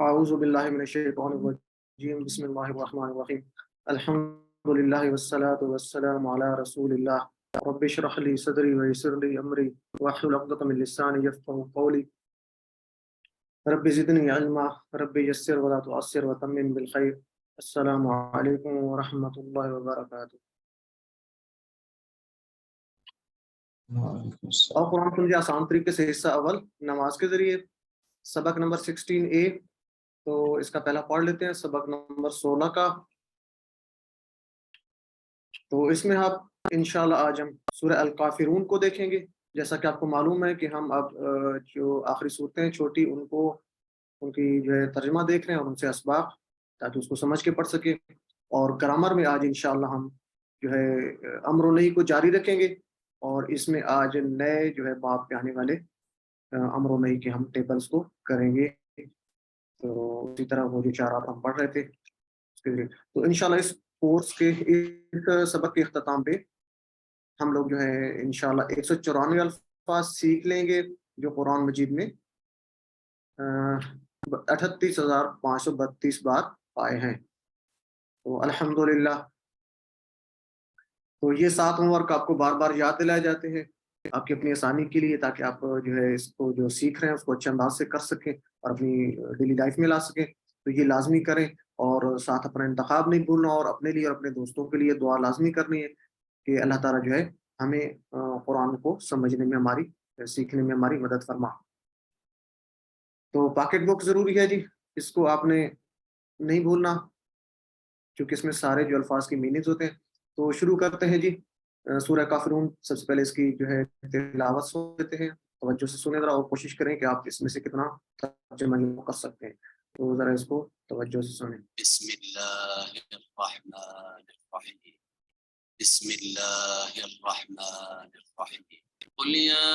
اعوذ باللہ من الشیطان الرجیم بسم اللہ الرحمن الرحیم الحمد للہ والصلاة والسلام علی رسول اللہ رب اشرح لی صدری ویسر لی امری واحلل عقدۃ من لسانی یفقهوا قولی رب زدنی علما رب یسر ولا تعسر وتمم بالخیر. السلام علیکم ورحمۃ اللہ وبرکاتہ. اور قرآن سنجھے آسان طریقے سے حصہ اول نماز کے ذریعے سبق نمبر 16A. تو اس کا پہلا پڑھ لیتے ہیں سبق نمبر 16 کا. تو اس میں آپ انشاءاللہ آج ہم سورہ الکافرون کو دیکھیں گے. جیسا کہ آپ کو معلوم ہے کہ ہم اب جو آخری صورتیں ہیں چھوٹی ان کی جو ہے ترجمہ دیکھ رہے ہیں اور ان سے اسباق تاکہ اس کو سمجھ کے پڑھ سکیں. اور گرامر میں آج انشاءاللہ ہم جو ہے امر و نہی کو جاری رکھیں گے اور اس میں آج نئے جو ہے باب پہ آنے والے امر و نہی کے ہم ٹیبلز کو کریں گے. تو اسی طرح وہ جو چار آپ ہم پڑھ رہے تھے اس کے ذریعے تو انشاءاللہ اس کورس کے اس سبق کے اختتام پہ ہم لوگ جو ہے انشاءاللہ 194 الفاظ سیکھ لیں گے جو قرآن مجید میں 38,532 بار پائے ہیں. تو الحمدللہ تو یہ 7 ہوم ورک آپ کو بار بار یاد دلائے جاتے ہیں آپ کی اپنی آسانی کے لیے تاکہ آپ جو ہے اس کو جو سیکھ رہے ہیں اس کو اچھے انداز سے کر سکیں اور اپنی ڈیلی لائف میں لا سکیں. تو یہ لازمی کریں اور ساتھ اپنا انتخاب نہیں بھولنا اور اپنے لیے اور اپنے دوستوں کے لیے دعا لازمی کرنی ہے کہ اللہ تعالیٰ جو ہے ہمیں قرآن کو سمجھنے میں ہماری سیکھنے میں ہماری مدد فرما. تو پاکٹ بک ضروری ہے جی, اس کو آپ نے نہیں بھولنا کیونکہ اس میں سارے جو الفاظ کی میننگز ہوتے ہیں. تو شروع کرتے ہیں جی سورہ کافرون. سب سے پہلے اس کی جو ہے تلاوت سن لیتے ہیں, توجہ سے سنیں ذرا اور کوشش کریں کہ آپ اس میں سے کتنا ترجمہ کر سکتے ہیں. تو ذرا اس کو توجہ سے سنیں. بسم اللہ الرحمن الرحیم بسم اللہ الرحمن الرحیم قل یا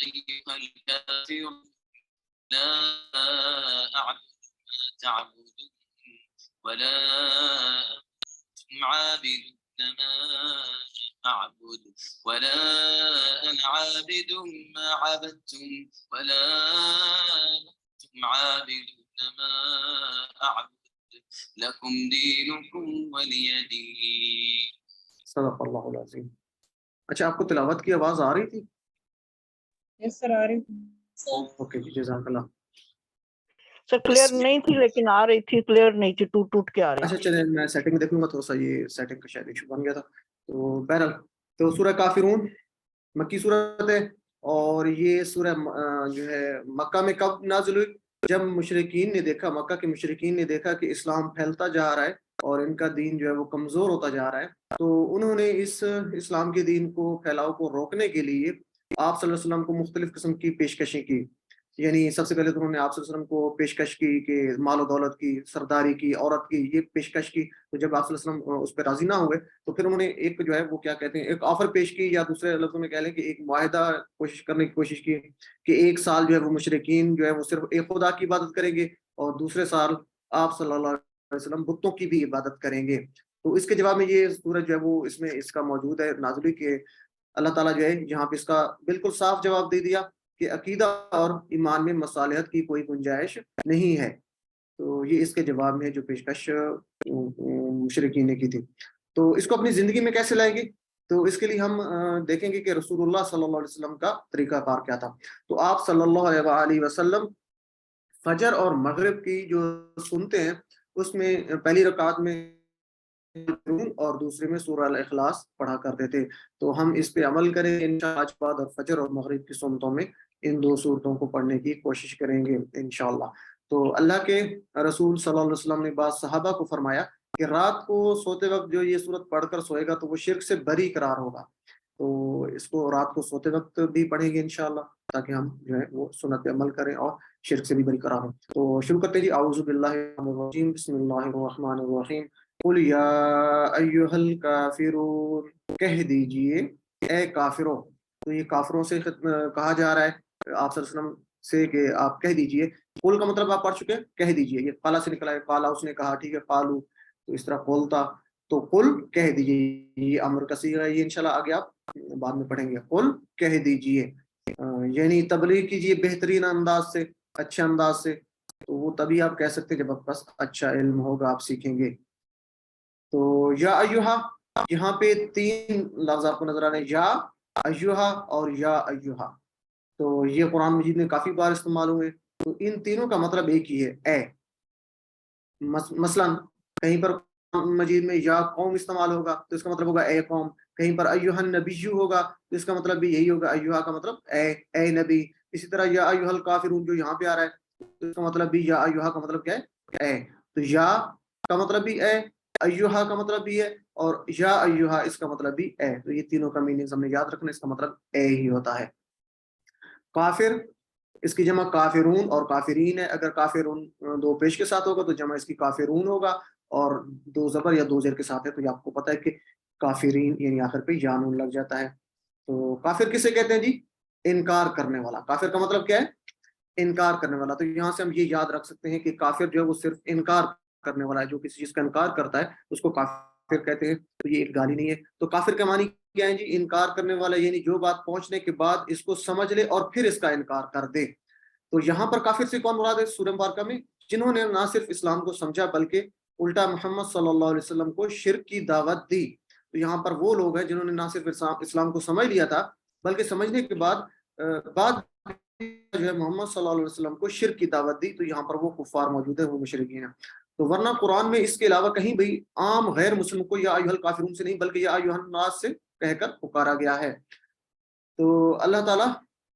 ایھا الکافرون لا اعبد ما تعبدون ولا انتم عابدون ما اعبد ولا انا عابد ما عبدتم ولا انتم عابدون ما اعبد لکم دینکم ولی دین. صدق اللہ العظیم. اچھا آپ کو تلاوت کی آواز آ رہی تھی؟ یس سر آ رہی تھی. اوکے جی جزاک اللہ. سر کلیئر نہیں تھی لیکن آ رہی تھی, کلیئر نہیں تھی, ٹوٹ کے آ رہی اچھا تھی. چلیں میں سیٹنگ دیکھوں گا, تھوڑا سا یہ سیٹنگ کا شاید ایشو بن گیا تھا. تو بہرحال تو سورہ کافرون مکی صورت ہے اور یہ سورہ جو ہے مکہ میں کب نازل ہوئی؟ جب مشرکین نے دیکھا, مکہ کے مشرکین نے دیکھا کہ اسلام پھیلتا جا رہا ہے اور ان کا دین جو ہے وہ کمزور ہوتا جا رہا ہے, تو انہوں نے اس اسلام کے دین کو پھیلاؤ کو روکنے کے لیے آپ صلی اللہ علیہ وسلم کو مختلف قسم کی پیشکشیں کی. یعنی سب سے پہلے تو انہوں نے آپ صلی اللہ علیہ وسلم کو پیشکش کی کہ مال و دولت کی, سرداری کی, عورت کی, یہ پیشکش کی. تو جب آپ صلی اللہ علیہ وسلم اس پہ راضی نہ ہوئے تو پھر انہوں نے ایک جو ہے وہ کیا کہتے ہیں ایک آفر پیش کی, یا دوسرے لفظوں میں کہہ لیں کہ ایک معاہدہ کرنے کی کوشش کی کہ 1 سال جو ہے وہ مشرکین جو ہے وہ صرف ایک خدا کی عبادت کریں گے اور دوسرے سال آپ صلی اللہ علیہ وسلم بتوں کی بھی عبادت کریں گے. تو اس کے جواب میں یہ سورج جو ہے وہ اس میں اس کا موجود ہے نازل کہ اللہ تعالیٰ جو ہے یہاں پہ اس کا بالکل صاف جواب دے دیا کہ عقیدہ اور ایمان میں مصالحت کی کوئی گنجائش نہیں ہے. تو یہ اس کے جواب میں جو پیشکش مشرکین نے کی تھی. تو اس کو اپنی زندگی میں کیسے لائیں گے؟ تو اس کے لیے ہم دیکھیں گے کہ رسول اللہ صلی اللہ علیہ وسلم کا طریقہ کار کیا تھا. تو آپ صلی اللہ علیہ وسلم فجر اور مغرب کی جو سنتے ہیں اس میں پہلی رکعت میں اور دوسرے میں سورہ الاخلاص پڑھا کرتے تھے. تو ہم اس پہ عمل کریں گے انشاءاللہ. آج بعد اور فجر اور مغرب کی سنتوں میں ان 2 سورتوں کو پڑھنے کی کوشش کریں گے انشاءاللہ. تو اللہ کے رسول صلی اللہ علیہ وسلم نے بعض صحابہ کو فرمایا کہ رات کو سوتے وقت جو یہ سورت پڑھ کر سوئے گا تو وہ شرک سے بری قرار ہوگا. تو اس کو رات کو سوتے وقت بھی پڑھیں گے انشاءاللہ تاکہ ہم جو ہے وہ سنت پہ عمل کریں اور شرک سے بھی بری قرار ہوں. تو شروع کرتے جی. اعوذ باللہ من الرجیم بسم اللہ الرحمن الرحیم قل یا ایھا الکافرون, کہہ دیجئے اے کافروں. تو یہ کافروں سے کہا جا رہا ہے آپ صلی اللہ علیہ وسلم سے کہ آپ کہہ دیجئے. قل کا مطلب آپ پڑھ چکے, کہہ دیجئے. یہ قالا سے نکلا ہے, قالا اس نے کہا, ٹھیک ہے, قالو تو اس طرح قول تھا. تو قل کہہ دیجئے, یہ امر کا صیغہ ہے, یہ انشاءاللہ آگے آپ بعد میں پڑھیں گے. قل کہہ دیجئے یعنی تبلیغ کیجئے بہترین انداز سے, اچھے انداز سے. تو وہ تبھی آپ کہہ سکتے ہیں جب آپ پاس اچھا علم ہوگا، آپ سیکھیں گے. تو یا ایہا، یہاں پہ 3 لفظ آپ کو نظر آ رہے ہیں، یا ایہا اور یا ایہا. تو یہ قرآن مجید میں کافی بار استعمال ہوئے. تو ان تینوں کا مطلب ایک ہی ہے، اے. مثلا کہیں پر قرآن مجید میں یا قوم استعمال ہوگا تو اس کا مطلب ہوگا اے قوم. کہیں پر ایہا النبی ہوگا تو اس کا مطلب بھی یہی ہوگا، ایہا کا مطلب اے نبی. اسی طرح یا ایہا الکافرون جو یہاں پہ آ رہا ہے تو اس کا مطلب بھی یا ایہا کا مطلب کیا ہے، اے. تو یا کا مطلب بھی اے، ایہا کا مطلب بھی ہے، اور یا ایہا اس کا مطلب بھی اے. تو یہ تینوں کا میننگ ہم نے یاد رکھنا، اس کا مطلب اے ہی ہوتا ہے. کافر، اس کی جمع کافرون اور کافرین ہے. اگر کافرون 2 پیش کے ساتھ ہوگا تو جمع اس کی کافرون ہوگا، اور 2 زبر یا 2 زیر کے ساتھ ہے تو یہ آپ کو پتہ ہے کہ کافرین یعنی آخر پہ یا نون لگ جاتا ہے. تو کافر کسے کہتے ہیں جی؟ انکار کرنے والا. کافر کا مطلب کیا ہے؟ انکار کرنے والا. تو یہاں سے ہم یہ یاد رکھ سکتے ہیں کہ کافر جو ہے وہ صرف انکار کرنے والا ہے، جو کسی چیز کا انکار کرتا ہے اس کو کافر کہتے ہیں. تو یہ ایک گالی نہیں ہے. تو کافر کا معنی کیا ہے جی؟ انکار کرنے والا، یعنی جو بات پہنچنے کے بعد اس کو سمجھ لے اور پھر اس کا انکار کر دے. تو یہاں پر کافر سے کون مراد ہے سورہ مبارکہ میں؟ جنہوں نے نہ صرف اسلام کو سمجھا بلکہ الٹا محمد صلی اللہ علیہ وسلم کو شرک کی دعوت دی. تو یہاں پر وہ لوگ ہیں جنہوں نے نہ صرف اسلام کو سمجھ لیا تھا بلکہ سمجھنے کے بعد جو ہے محمد صلی اللہ علیہ وسلم کو شرک کی دعوت دی. تو یہاں پر وہ کفار موجود ہیں، وہ مشرکین ہیں. تو ورنہ قرآن میں اس کے علاوہ کہیں بھی عام غیر مسلم کو یا ایھا الکافرون سے نہیں بلکہ یا ایھا الناس سے کہہ کر پکارا گیا ہے. تو اللہ تعالیٰ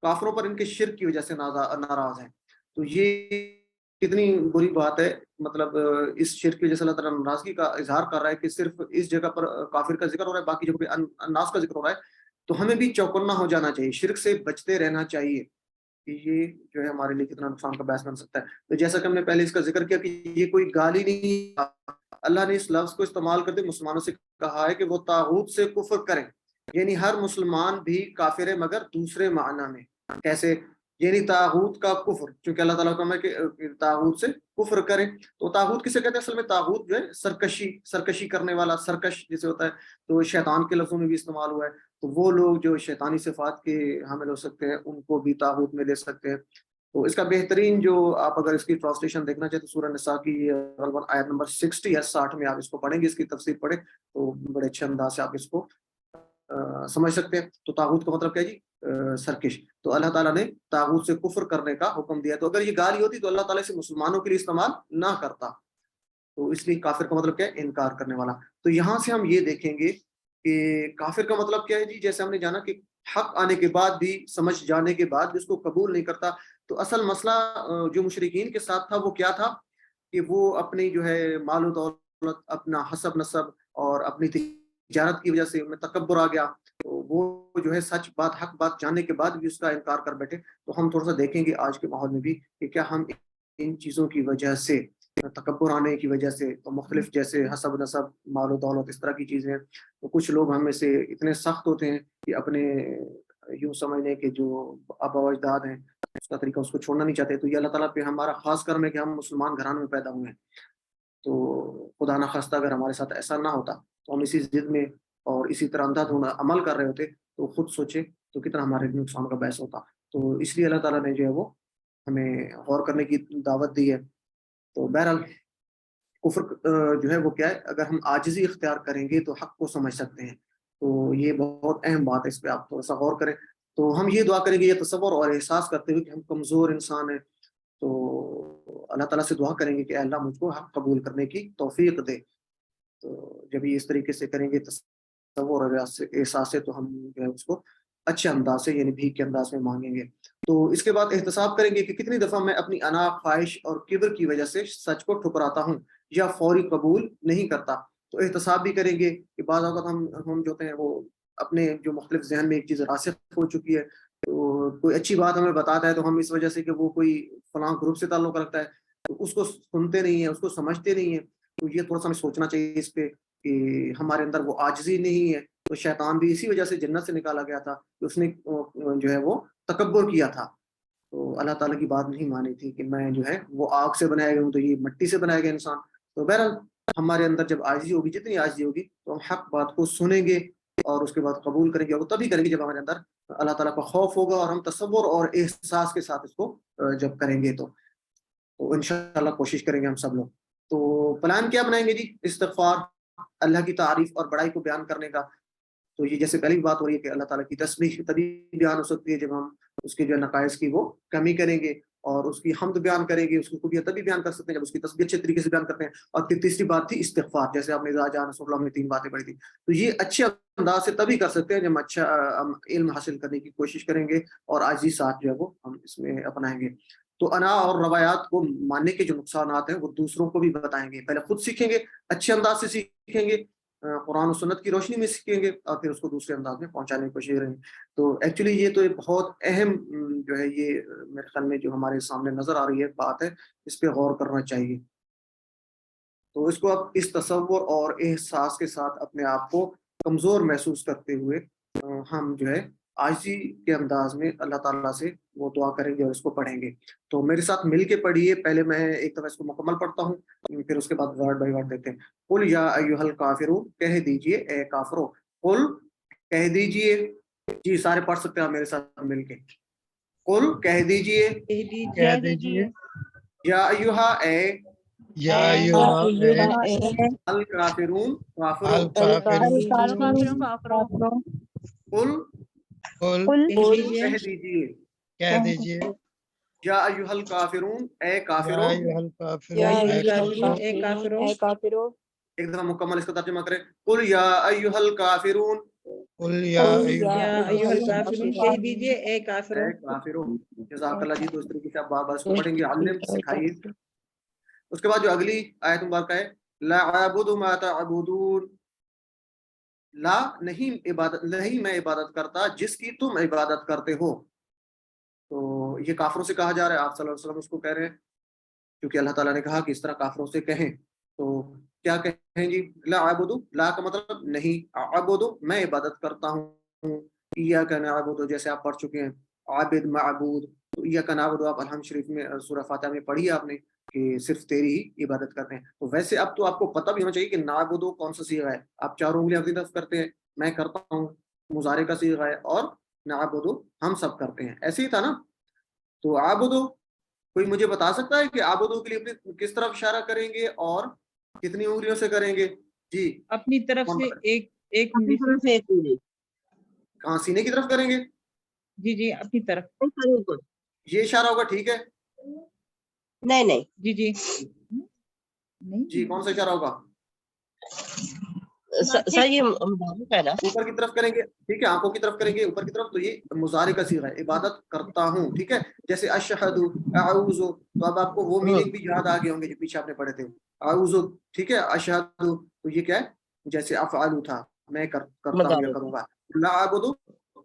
کافروں پر ان کے شرک کی وجہ سے ناراض ہیں. تو یہ کتنی بری بات ہے. مطلب اس شرک کی وجہ سے اللہ تعالیٰ ناراضگی کا اظہار کر رہا ہے کہ صرف اس جگہ پر کافر کا ذکر ہو رہا ہے، باقی جگہ پہ الناس کا ذکر ہو رہا ہے. تو ہمیں بھی چوکنا ہو جانا چاہیے، شرک سے بچتے رہنا چاہیے کہ یہ جو ہے ہمارے لیے کتنا نقصان کا باعث بن سکتا ہے. تو جیسا کہ ہم نے پہلے اس کا ذکر کیا کہ یہ کوئی گالی نہیں، اللہ نے اس لفظ کو استعمال کرتے مسلمانوں سے کہا ہے کہ وہ طاغوت سے کفر کریں. یعنی ہر مسلمان بھی کافر ہے مگر دوسرے معنی میں. کیسے؟ یعنی طاغوت کا کفر، چونکہ اللہ تعالیٰ کا حکم ہے کہ طاغوت سے کفر کریں. تو طاغوت کسے کہتے ہیں؟ اصل میں طاغوت جو ہے سرکشی کرنے والا، سرکش جسے ہوتا ہے. تو شیطان کے لفظوں میں بھی استعمال ہوا ہے. تو وہ لوگ جو شیطانی صفات کے حامل ہو سکتے ہیں ان کو بھی طاغوت میں لے سکتے ہیں. تو اس کا بہترین جو آپ اگر اس کی ٹرانسلیشن دیکھنا چاہتے تو سورہ نساء کی غالباً آیت نمبر 60 یا 60 میں آپ اس کو پڑھیں گے، اس کی تفسیر پڑھیں تو بڑے اچھے انداز سے آپ اس کو سمجھ سکتے ہیں. تو طاغوت کا مطلب کیا ہے جی؟ سرکش. تو اللہ تعالیٰ نے طاغوت سے کفر کرنے کا حکم دیا. تو اگر یہ گالی ہوتی تو اللہ تعالیٰ سے مسلمانوں کے لیے استعمال نہ کرتا. تو اس لیے کافر کا مطلب کیا ہے؟ انکار کرنے والا. تو یہاں سے ہم یہ دیکھیں گے کہ کافر کا مطلب کیا ہے جی؟ جیسے ہم نے جانا کہ حق آنے کے بعد بھی، سمجھ جانے کے بعد بھی اس کو قبول نہیں کرتا. تو اصل مسئلہ جو مشرکین کے ساتھ تھا وہ کیا تھا کہ وہ اپنی جو ہے مال و دولت، اپنا حسب نسب اور اپنی تجارت کی وجہ سے ان میں تکبر آ گیا. تو وہ جو ہے سچ بات، حق بات جاننے کے بعد بھی اس کا انکار کر بیٹھے. تو ہم تھوڑا سا دیکھیں گے آج کے ماحول میں بھی کہ کیا ہم ان چیزوں کی وجہ سے، تکبر آنے کی وجہ سے، تو مختلف جیسے حسب نسب، مال و دولت، اس طرح کی چیزیں، تو کچھ لوگ ہم میں سے اتنے سخت ہوتے ہیں کہ اپنے یوں سمجھنے کے جو آبا و اجداد ہیں اس کا طریقہ اس کو چھوڑنا نہیں چاہتے. تو یہ اللہ تعالیٰ پہ ہمارا خاص کرم ہے کہ ہم مسلمان گھرانے میں پیدا ہوئے ہیں. تو خدا نخواستہ اگر ہمارے ساتھ ایسا نہ ہوتا تو ہم اسی ضد میں اور اسی طرح اندھا دھند عمل کر رہے ہوتے تو خود سوچے تو کتنا ہمارے لیے نقصان کا باعث ہوتا. تو اس لیے اللہ تعالیٰ نے جو ہے وہ ہمیں غور کرنے کی دعوت دی ہے. تو بہرحال کفر جو ہے وہ کیا ہے؟ اگر ہم عاجزی اختیار کریں گے تو حق کو سمجھ سکتے ہیں. تو یہ بہت اہم بات ہے، اس پہ آپ تھوڑا سا غور کریں. تو ہم یہ دعا کریں گے، یہ تصور اور احساس کرتے ہوئے کہ ہم کمزور انسان ہیں، تو اللہ تعالیٰ سے دعا کریں گے کہ اے اللہ مجھ کو حق قبول کرنے کی توفیق دے. تو جب یہ اس طریقے سے کریں گے تصور اور احساس سے تو ہم جو ہے اس کو اچھے انداز سے، یعنی بھیک کے انداز میں مانگیں گے. تو اس کے بعد احتساب کریں گے کہ کتنی دفعہ میں اپنی انا، خواہش اور کبر کی وجہ سے سچ کو ٹھکراتا ہوں یا فوری قبول نہیں کرتا. تو احتساب بھی کریں گے کہ بعض اوقات ہم جو ہوتے ہیں وہ اپنے جو مختلف ذہن میں ایک چیز راسخ ہو چکی ہے، تو کوئی اچھی بات ہمیں بتاتا ہے تو ہم اس وجہ سے کہ وہ کوئی فلاں گروپ سے تعلق رکھتا ہے تو اس کو سنتے نہیں ہیں، اس کو سمجھتے نہیں ہیں. تو یہ تھوڑا سا ہمیں سوچنا چاہیے اس پہ کہ ہمارے اندر وہ عاجزی نہیں ہے. تو شیطان بھی اسی وجہ سے جنت سے نکالا گیا تھا کہ اس نے جو ہے وہ تکبر کیا تھا. تو اللہ تعالیٰ کی بات نہیں مانی تھی کہ میں جو ہے وہ آگ سے بنایا گیا ہوں تو یہ مٹی سے بنایا گیا انسان. تو بہرحال ہمارے اندر جب عاجزی ہوگی، جتنی عاجزی ہوگی تو ہم حق بات کو سنیں گے اور اس کے بعد قبول کریں گے. وہ تبھی کریں گے جب ہمارے اندر اللہ تعالیٰ کا خوف ہوگا اور ہم تصور اور احساس کے ساتھ اس کو جب کریں گے. تو تو इंशाल्लाह कोशिश करेंगे हम सब लोग। तो प्लान क्या बनाएंगे जी? इस्तिग़फ़ार, अल्लाह की तारीफ और बड़ाई को बयान करने का। तो ये जैसे पहली बात हो रही है कि अल्लाह ताला की तस्बीह तभी बयान हो सकती है जब हम उसके जो नकाइस की वो कमी करेंगे, और उसकी हम्द बयान करेंगे, उसकी खूबियाँ तभी बयान कर सकते हैं जब उसकी तस्बीह अच्छे तरीके से बयान करते हैं। और फिर तीसरी बात थी इस्तिग़फ़ार, जैसे आपने इज़ा जाअ नस्रुल्लाह में 3 बातें पढ़ी थी। तो ये अच्छे अंदाज़ से तभी कर सकते हैं जब हम अच्छा हम इल्म हासिल करने की कोशिश करेंगे और आजिज़ी साथ जो है वो हम इसमें अपनाएँगे। तो अना और रवायात को मानने के जो नुकसानात हैं वो दूसरों को भी बताएँगे। पहले खुद सीखेंगे, अच्छे अंदाज़ से सीखेंगे, कुरान और सुन्नत की रोशनी में सीखेंगे, और फिर उसको दूसरे अंदाज में पहुंचाने की कोशिश करेंगे। तो एक्चुअली ये तो एक बहुत अहम जो है ये मेरे ख्याल में जो हमारे सामने नजर आ रही है बात है, इस पे गौर करना चाहिए। तो इसको आप इस तसव्वुर और एहसास के साथ अपने आप को कमज़ोर महसूस करते हुए हम जो है आजिज़ी के अंदाज में अल्लाह ताला से वो दुआ करेंगे और इसको पढ़ेंगे। तो मेरे साथ मिल के पढ़िए, पहले मैं एक दफ़ा इसको मुकम्मल पढ़ता हूँ, फिर उसके बाद वर्ड बाय वर्ड देखते हैं। कुल या अय्युहल काफ़िरून, कह दीजिए ए काफ़िरों। कुल, कह दीजिए। जी, सारे पढ़ सकते हैं आप मेरे साथ मिल के। कुल, कह दीजिए। कह दीजिए या अय्युहा ए या अय्युहा अल काफ़िरून, अल काफ़िरों। काफिरून कुल, कुल कह दीजिए। कह दीजिए या अय्युहल काफ़िरून, ए या काफ़िरों। अय्युहल काफिरून ए काफिरों। एक दफा मुकम्मल इसका तर्जुमा करें। कुल या अय्युहल काफ़िरून, कुल या अय्युहल काफिरून, कह दीजिए ए ए काफिरों। काफ़िरून। जज़ाकल्लाह जी, तो इस तरीके से आप बार-बार इसको पढ़ेंगे, अल्लिम, सिखाइए। उसके बाद जो अगली आयत मुबारक है, ला अअबुदु मा तअबुदून, ला नहीं इबादत, नहीं मैं इबादत करता जिसकी तुम इबादत करते हो। तो ये काफिरों से कहा जा रहा है, आप सल्लल्लाहु अलैहि वसल्लम उसको कह रहे हैं, क्योंकि अल्लाह ताला ने कहा कि इस तरह काफिरों से कहें। तो क्या कहें जी? ला अअबुदु, ला का मतलब नहीं, अअबुदु मैं इबादत करता हूँ, इय्याका नअबुदु जैसे आप पढ़ चुके हैं, आबिद मअबूद। तो इय्याका नअबुदु आप अलहम शरीफ में सूरह फातिहा में पढ़ी है आपने कि सिर्फ तेरी ही इबादत करते हैं। तो वैसे अब तो आपको पता भी होना चाहिए कि नअबुदु कौन सा सीगा है। आप चारों उंगलियां अपनी तरफ करते हैं, मैं करता हूँ, मुजारे का सीगा है, और नअबुदु हम सब करते हैं, ऐसे ही था ना। तो आबुदु, कोई मुझे बता सकता है कि आबुदु के लिए अपने किस तरफ इशारा करेंगे और कितनी उंगलियों से करेंगे? जी, अपनी तरफ कौन से बताए? एक उंगली से। कहाँ, सीने की तरफ करेंगे? जी जी, अपनी तरफ। ये इशारा होगा, ठीक है। नहीं जी जी। जी, कौन सा इशारा होगा? सर ये मुबारक है ना। ऊपर की तरफ करेंगे, ठीक है, आंखों की तरफ करेंगे, ऊपर की तरफ। तो ये मुजारे का सीगा है, इबादत करता हूँ, ठीक है। जैसे अशहदु, अऊज़ु, तो अब आपको वो मीनिंग भी याद आ गए होंगे जो पीछे आपने पढ़े थे। अऊज़ु, ठीक है, अशहदु, तो ये क्या है? जैसे अफ़अलु था, मैं करता हूँ या करूंगा। ला अबुदु,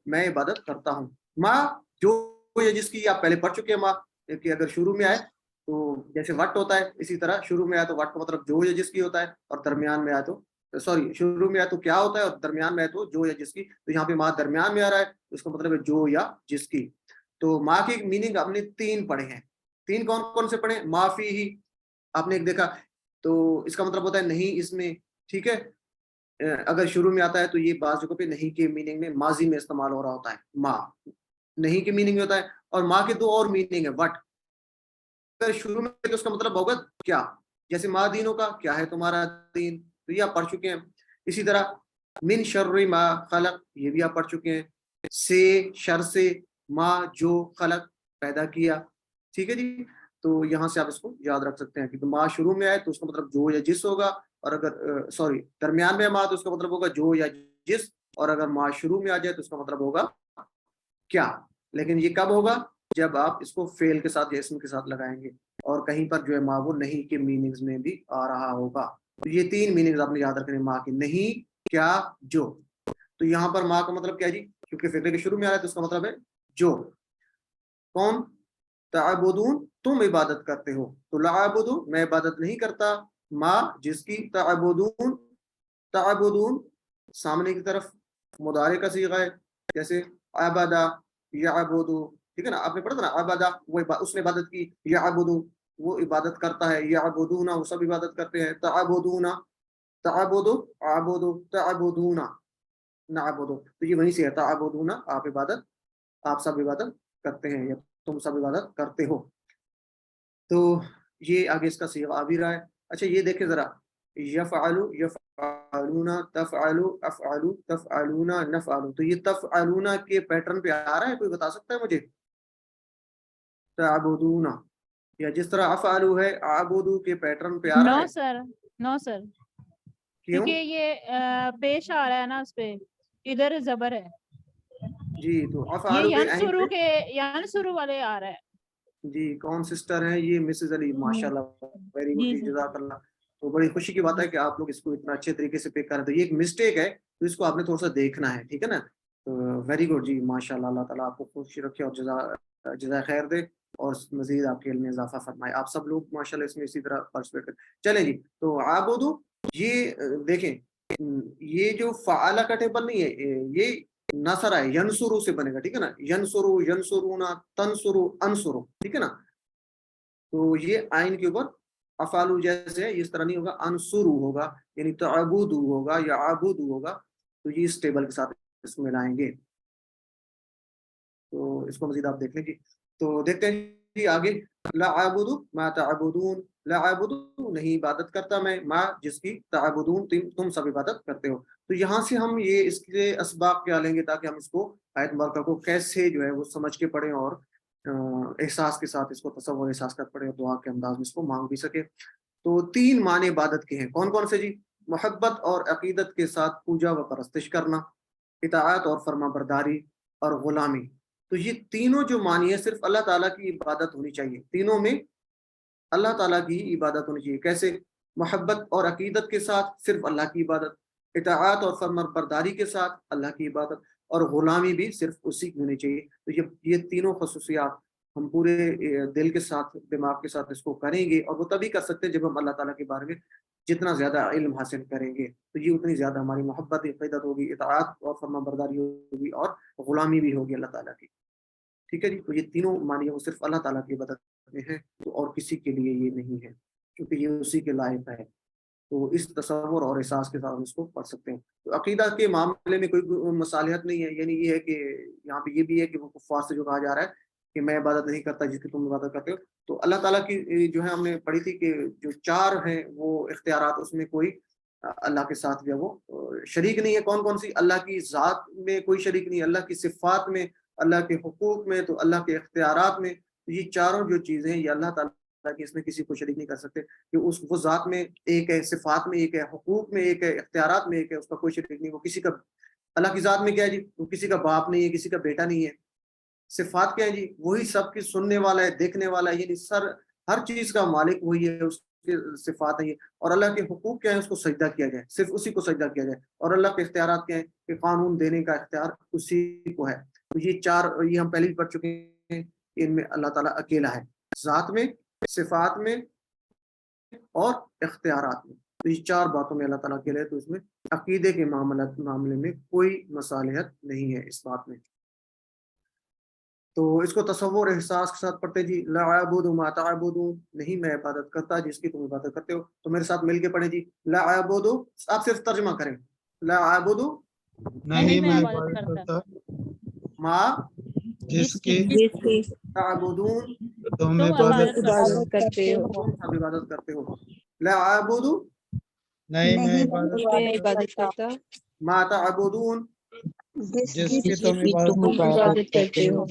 मैं इबादत करता हूँ। माँ, जो ये जिसकी आप पहले पढ़ चुके हैं, माँ कि अगर शुरू में आए तो जैसे वट होता है, इसी तरह शुरू में आए तो वट का मतलब जो या जिसकी होता है, और दरमियान में आए तो सॉरी, शुरू में आए तो क्या होता है, और दरमियान में आए तो जो या जिसकी। तो यहाँ पे माँ दरमियान में आ रहा है, तो इसका मतलब है जो या जिसकी। तो माँ की मीनिंग हमने 3 पढ़े हैं। 3 कौन कौन से पढ़े? माफी ही, आपने एक देखा, तो इसका मतलब होता है नहीं इसमें, ठीक है। अगर शुरू में आता है तो ये बाज़ जगहों पे नहीं के मीनिंग में माजी में इस्तेमाल हो रहा होता है, माँ नहीं के मीनिंग में होता है। और माँ के 2 और मीनिंग है, वट। अगर शुरू में तो उसका मतलब होगा क्या, जैसे मा दीनों का, क्या है तुम्हारा दीन, तो ये आप पढ़ चुके हैं। इसी तरह मिन शर्रि मा खलक, ये भी आप पढ़ चुके हैं। से, शर से, मा जो खलक, पैदा किया, ठीक है जी। तो यहाँ से आप इसको याद रख सकते हैं कि तो माँ शुरू में आए तो उसका मतलब जो या जिस होगा, और अगर सॉरी दरमियान में माँ तो उसका मतलब होगा जो या जिस, और अगर माँ शुरू में आ जाए तो उसका मतलब होगा क्या। लेकिन ये कब होगा? जब आप इसको फेल के साथ या इसम के साथ लगाएंगे, और कहीं पर जो है माँ वो नहीं के मीनिंग्स में भी आ रहा होगा। तो ये 3 मीनिंग्स आपने याद रखने, माँ की, नहीं, क्या, जो। तो यहाँ पर माँ का मतलब क्या है जी? क्योंकि फिक्रे के शुरू में आ रहा है तो उसका मतलब है जो। कौन? तअबुदून, तुम इबादत करते हो। तो लाअबुदु, मैं इबादत नहीं करता, माँ जिसकी, तअबुदून, तअबुदून सामने की तरफ मुदारे का सीगा है, जैसे अबदा यअबुदु, ठीक है ना, आपने पढ़ा था ना, अबदा वो उसने इबादत की, यअबुदु वो इबादत करता है, यअबुदूना वो सब इबादत करते हैं, तअबुदूना, तअबुदु, अबुदु, तअबुदूना, नअबुदु, तो ये वहीं से है, तअबुदूना आप इबादत, आप सब इबादत करते हैं, या तुम सब इबादत करते हो। तो ये आगे इसका सीगा आ भी रहा है। अच्छा ये देखें जरा, यफ़अलु यफ़अलूना तफ़अलु अफ़अलु तफ़अलूना नफ़अलु, तो ये तफ़अलूना के पैटर्न पे आ रहा है, कोई बता सकता है मुझे? तअबुदूना, या जिस तरह अफ़अलु है आबुदु के पैटर्न पे आ रहा नो है? सर, नो सर, क्यों? क्योंकि ये पेश आ रहा है ना उस पे, इधर जबर है, जी, तो ये अफ़अलु पे यन शुरू के यन शुरू वाले आ रहा है। जी, कौन सिस्टर हैं? ये मिसेस अली, माशाल्लाह, वेरी गुड जी जी, जी जज़ाकल्लाह। तो बड़ी खुशी की बात है कि आप लोग इसको इतना अच्छे तरीके से पिक कर रहे हैं। तो ये एक मिस्टेक है, तो इसको आपने थोड़ा-सा देखना है, ठीक है ना? तो वेरी गुड जी, माशाल्लाह, अल्लाह ताला आपको खुश रखे और जज़ाए खैर दे और मज़ीद आपके इल्म में इज़ाफ़ा फरमाए। आप सब लोग माशाल्लाह इसमें इसी तरह पार्टिसिपेट करें। चलें जी, तो आबुदु, ये देखें, ये जो फ़अला का टेबल नहीं है, ये नसर है, यनसुरु से बनेगा, ठीक है ना? यनसुरु, यनसुरूना, तनसुरु, अनसुरु, ठीक है ना? तो ये आइन के ऊपर अफ़ालु जैसे है, इस तरह नहीं होगा, अनसुरु होगा, यानी तअबुदु होगा या अबुदु होगा, तो ये इस टेबल के साथ इसको मिलाएंगे। तो इसको मज़ीद आप देख लें जी। तो देखते हैं जी आगे, ला अअबुदु मा तअबुदून, ला अअबुदु नहीं इबादत करता मैं, मा जिसकी, तअबुदून तुम सब इबादत करते हो। तो यहाँ से हम ये इसके असबाब क्या लेंगे ताकि हम इसको आयत मुबारका को कैसे जो है वो समझ के पढ़ें और एहसास के साथ इसको तसव्वुर एहसास कर पढ़ें और दुआ के अंदाज में इसको मांग भी सके। तो 3 माने इबादत के हैं, कौन-कौन से जी? मोहब्बत और अकीदत के साथ पूजा व परस्तिश करना, इताअत और फर्माबरदारी और गुलामी। तो ये तीनों जो मानी है सिर्फ अल्लाह ताला की इबादत होनी चाहिए। तीनों में अल्लाह ताला की इबादत होनी चाहिए। कैसे? मोहब्बत और अकीदत के साथ सिर्फ अल्लाह की इबादत, इताअत और फर्माबरदारी के साथ अल्लाह की इबादत और गुलामी भी सिर्फ उसी की होनी चाहिए। तो ये तीनों खसूसियात हम पूरे दिल के साथ, दिमाग के साथ इसको करेंगे और वो तभी कर सकते हैं जब हम अल्लाह ताला के बारे में जितना ज़्यादा इल्म हासिल करेंगे, तो ये उतनी ज़्यादा हमारी मोहब्बत, अक़ीदत होगी, इताअत और फर्माबरदारी होगी और गुलामी भी होगी अल्लाह ताला की। ठीक है जी? तो ये तीनों मानिए वो सिर्फ अल्लाह ताला की इबादत में है, तो और किसी के लिए ये नहीं है, क्योंकि ये उसी के लायक है। तो इस तसव्वुर और एहसास के साथ हम इसको पढ़ सकते हैं। तो अकीदा के मामले में कोई मसालिहत नहीं है, यानी ये है कि यहाँ पे ये भी है कि वो कुफ़ार से जो कहा जा रहा है कि मैं इबादत नहीं करता जिसकी तुम इबादत करते हो। तो अल्लाह ताला की जो है हमने पढ़ी थी कि जो 4 हैं वो इख्तियारात, उसमें कोई अल्लाह के साथ जो है वो शरीक नहीं है। कौन-कौन सी? अल्लाह की ज़ात में कोई शरीक नहीं है, अल्लाह की सिफ़ात में, अल्लाह के हुकूक में, तो अल्लाह के इख्तियारात में। ये चारों जो चीज़ें हैं ये अल्लाह ताला की, इसमें किसी को शरीक नहीं कर सकते कि उस वो ज़ात में एक है, सिफ़ात में एक है, हुकूक में एक है, इख्तियारात में एक है, उसका कोई शरीक नहीं। वो किसी का, अल्लाह की ज़ात में क्या है जी? वो किसी का बाप नहीं है, किसी का बेटा नहीं है। सिफ़ात क्या है जी? वही सबकी सुनने वाला है, देखने वाला है, यानी हर चीज़ का मालिक वही है, उसकी सिफ़ात है ये। और अल्लाह के हुकूक क्या है? उसको सजदा किया जाए, सिर्फ़ उसी को सजदा किया जाए। और अल्लाह के इख्तियारात क्या है? कि कानून देने का इख्तियार उसी को है। तो ये 4 ये हम पहले भी पढ़ चुके हैं, इनमें अल्लाह ताला अकेला है, ज़ात में, सिफ़ात में और इख्तियारात में। तो ये 4 बातों में अल्लाह ताला अकेला है, तो इसमें अकीदे के मामले में कोई मसालिहत नहीं है इस बात में। तो इसको तसव्वुर एहसास के साथ पढ़ते जी। ला अअबुदु मा तअबुदून, नहीं मैं इबादत करता जिसकी तुम इबादत करते हो। तो मेरे साथ मिलके पढ़े जी। ला अअबुदु, आप सिर्फ तर्जुमा करें। ला अअबुदु नहीं मैं इबादत इबादत करता, करता मा जिसकी जिसकी तअबुदून, तुम तुम इबादत इबादत करते हो, तुम सब इबादत करते हो। ला अअबुदु नहीं मैं इबादत मैं इबादत करता मा तअबुदून। जिसकी तुम जिसकी तुम इबादत इबादत करते हो।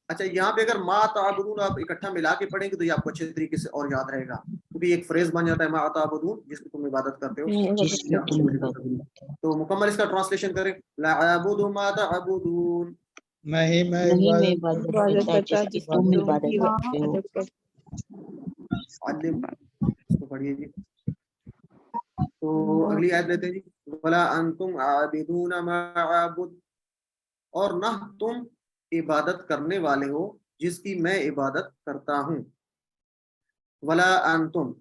अच्छा, यहाँ पे अगर मा ताबुदून आप इकट्ठा मिला के पढ़ेंगे तो ये आपको अच्छे तरीके से और याद रहेगा, क्योंकि एक फ्रेज बन जाता है, मा ताबुदून, जिसकी तुम इबादत करते हो। ये आपको मिलेगा कभी। तो मुकम्मल इसका ट्रांसलेशन करें। ला अअबुदु मा ताबुदून, नहीं मैं इबादत इबादत करता जिसकी तुम इबादत इबादत करते अल्लिम, इसको पढ़िए जी। तो अगली आयत लेते हैं जी। वला अंतुम आबिदून मा अअबुद, और ना तुम इबादत करने वाले हो जिसकी मैं इबादत करता हूँ। वला अंतुम,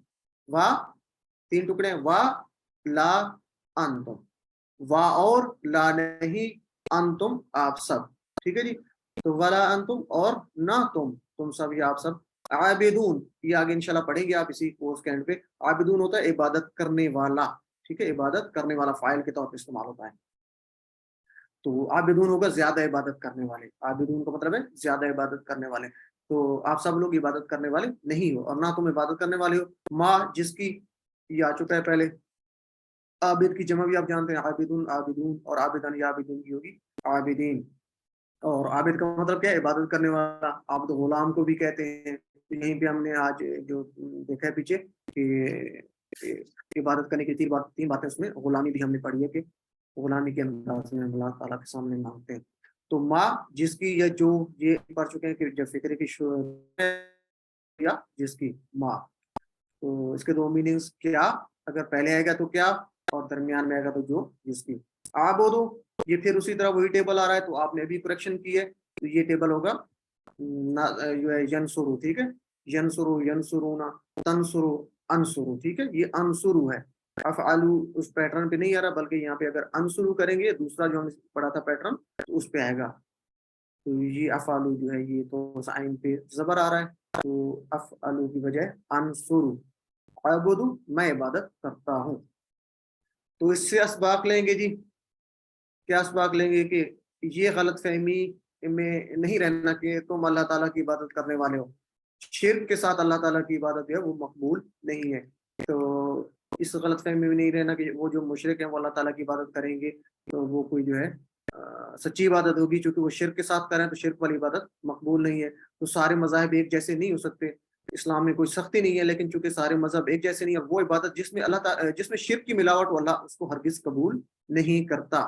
वा 3 टुकड़े, वा ला अंतुम, वा और ला नहीं, अंतुम आप सब। ठीक है जी। तो वला अंतुम और ना तुम सब या आप सब। आबिदून, ये आगे इंशाल्लाह पढ़ेंगे आप इसी कोर्स के एंड पे। आबिदून होता है इबादत करने वाला, ठीक है, इबादत करने वाला फाइल के तौर पर इस्तेमाल होता है। तो आबिदून होगा ज्यादा इबादत करने वाले, आबिदून का मतलब है ज्यादा इबादत करने वाले। تو آپ سب لوگ عبادت کرنے والے نہیں ہو اور نہ تم عبادت کرنے والے ہو. ما جس کی یہ آ چکا ہے پہلے. عابد کی جمع بھی آپ جانتے ہیں, عابدون عابدون, اور عابدان یا عابدون کی ہوگی عابدین. اور عابد کا مطلب کیا ہے؟ عبادت کرنے والا. عبد غلام کو بھی کہتے ہیں. یہیں پہ ہم نے آج جو دیکھا ہے پیچھے کہ عبادت کرنے کی تین باتیں اس میں غلامی بھی ہم نے پڑھی ہے کہ غلامی کے انداز میں اللہ تعالیٰ کے سامنے مانگتے ہیں. تو ماں جس کی یا جو یہ پڑھ چکے ہیں کہ جب فکر کی یا جس کی ماں, تو اس کے دو میننگز کیا, اگر پہلے آئے گا تو کیا, اور درمیان میں آئے گا تو جو جس کی. آبودو یہ پھر اسی طرح وہی ٹیبل آ رہا ہے, تو آپ نے بھی کریکشن کی ہے, تو یہ ٹیبل ہوگا ینسرو. ٹھیک ہے, ینسرو ینسرونا تنسرو انسرو. ٹھیک ہے, یہ انسرو ہے. افعلو اس پیٹرن پہ نہیں آ رہا, بلکہ یہاں پہ اگر انسرو کریں گے دوسرا جو ہم نے پڑھا تھا پیٹرن, تو اس پہ آئے گا. تو یہ افعلو جو ہے یہ تو سائن پہ زبر آ رہا ہے, تو افعلو کی بجائے انسرو. عبدو میں عبادت کرتا ہوں. تو اس سے اسباق لیں گے جی. کیا اسباق لیں گے کہ یہ غلط فہمی میں نہیں رہنا کہ تم اللہ تعالیٰ کی عبادت کرنے والے ہو. شرک کے ساتھ اللہ تعالیٰ کی عبادت ہے وہ مقبول نہیں ہے. تو اس غلط فہمی میں نہیں رہنا کہ وہ جو مشرک ہیں وہ اللہ تعالیٰ کی عبادت کریں گے تو وہ کوئی جو ہے سچی عبادت ہوگی, چونکہ وہ شرک کے ساتھ کریں تو شرک والی عبادت مقبول نہیں ہے. تو سارے مذاہب ایک جیسے نہیں ہو سکتے. اسلام میں کوئی سختی نہیں ہے, لیکن چونکہ سارے مذہب ایک جیسے نہیں ہے, وہ عبادت جس میں جس میں شرک کی ملاوٹ ہو اللہ اس کو ہرگز قبول نہیں کرتا.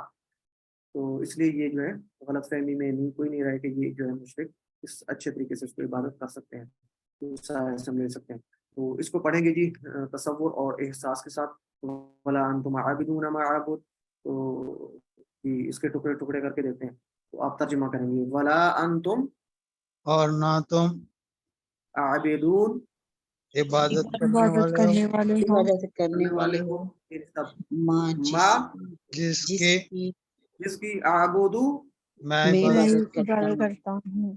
تو اس لیے یہ جو ہے غلط فہمی میں کوئی نہیں رہے کہ یہ جو ہے مشرک اس اچھے طریقے سے اس کو عبادت کر سکتے ہیں, لے سکتے ہیں. تو اس کو پڑھیں گے جی تصور اور احساس کے ساتھ. وَلَا أَنْتُمْ عَابِدُونَ مَا أَعْبُدُ, تو اس کے ٹکڑے ٹکڑے کر کے دیتے ہیں, تو آپ ترجمہ کریں گے. وَلَا أَنْتُمْ اور نہ تم عَابِدُونَ عبادت کرنے والے ہو عبادت کرنے والے ہو ماں جس کی جس کی اعبدو میں میں عبادت عبادت کرتا ہوں.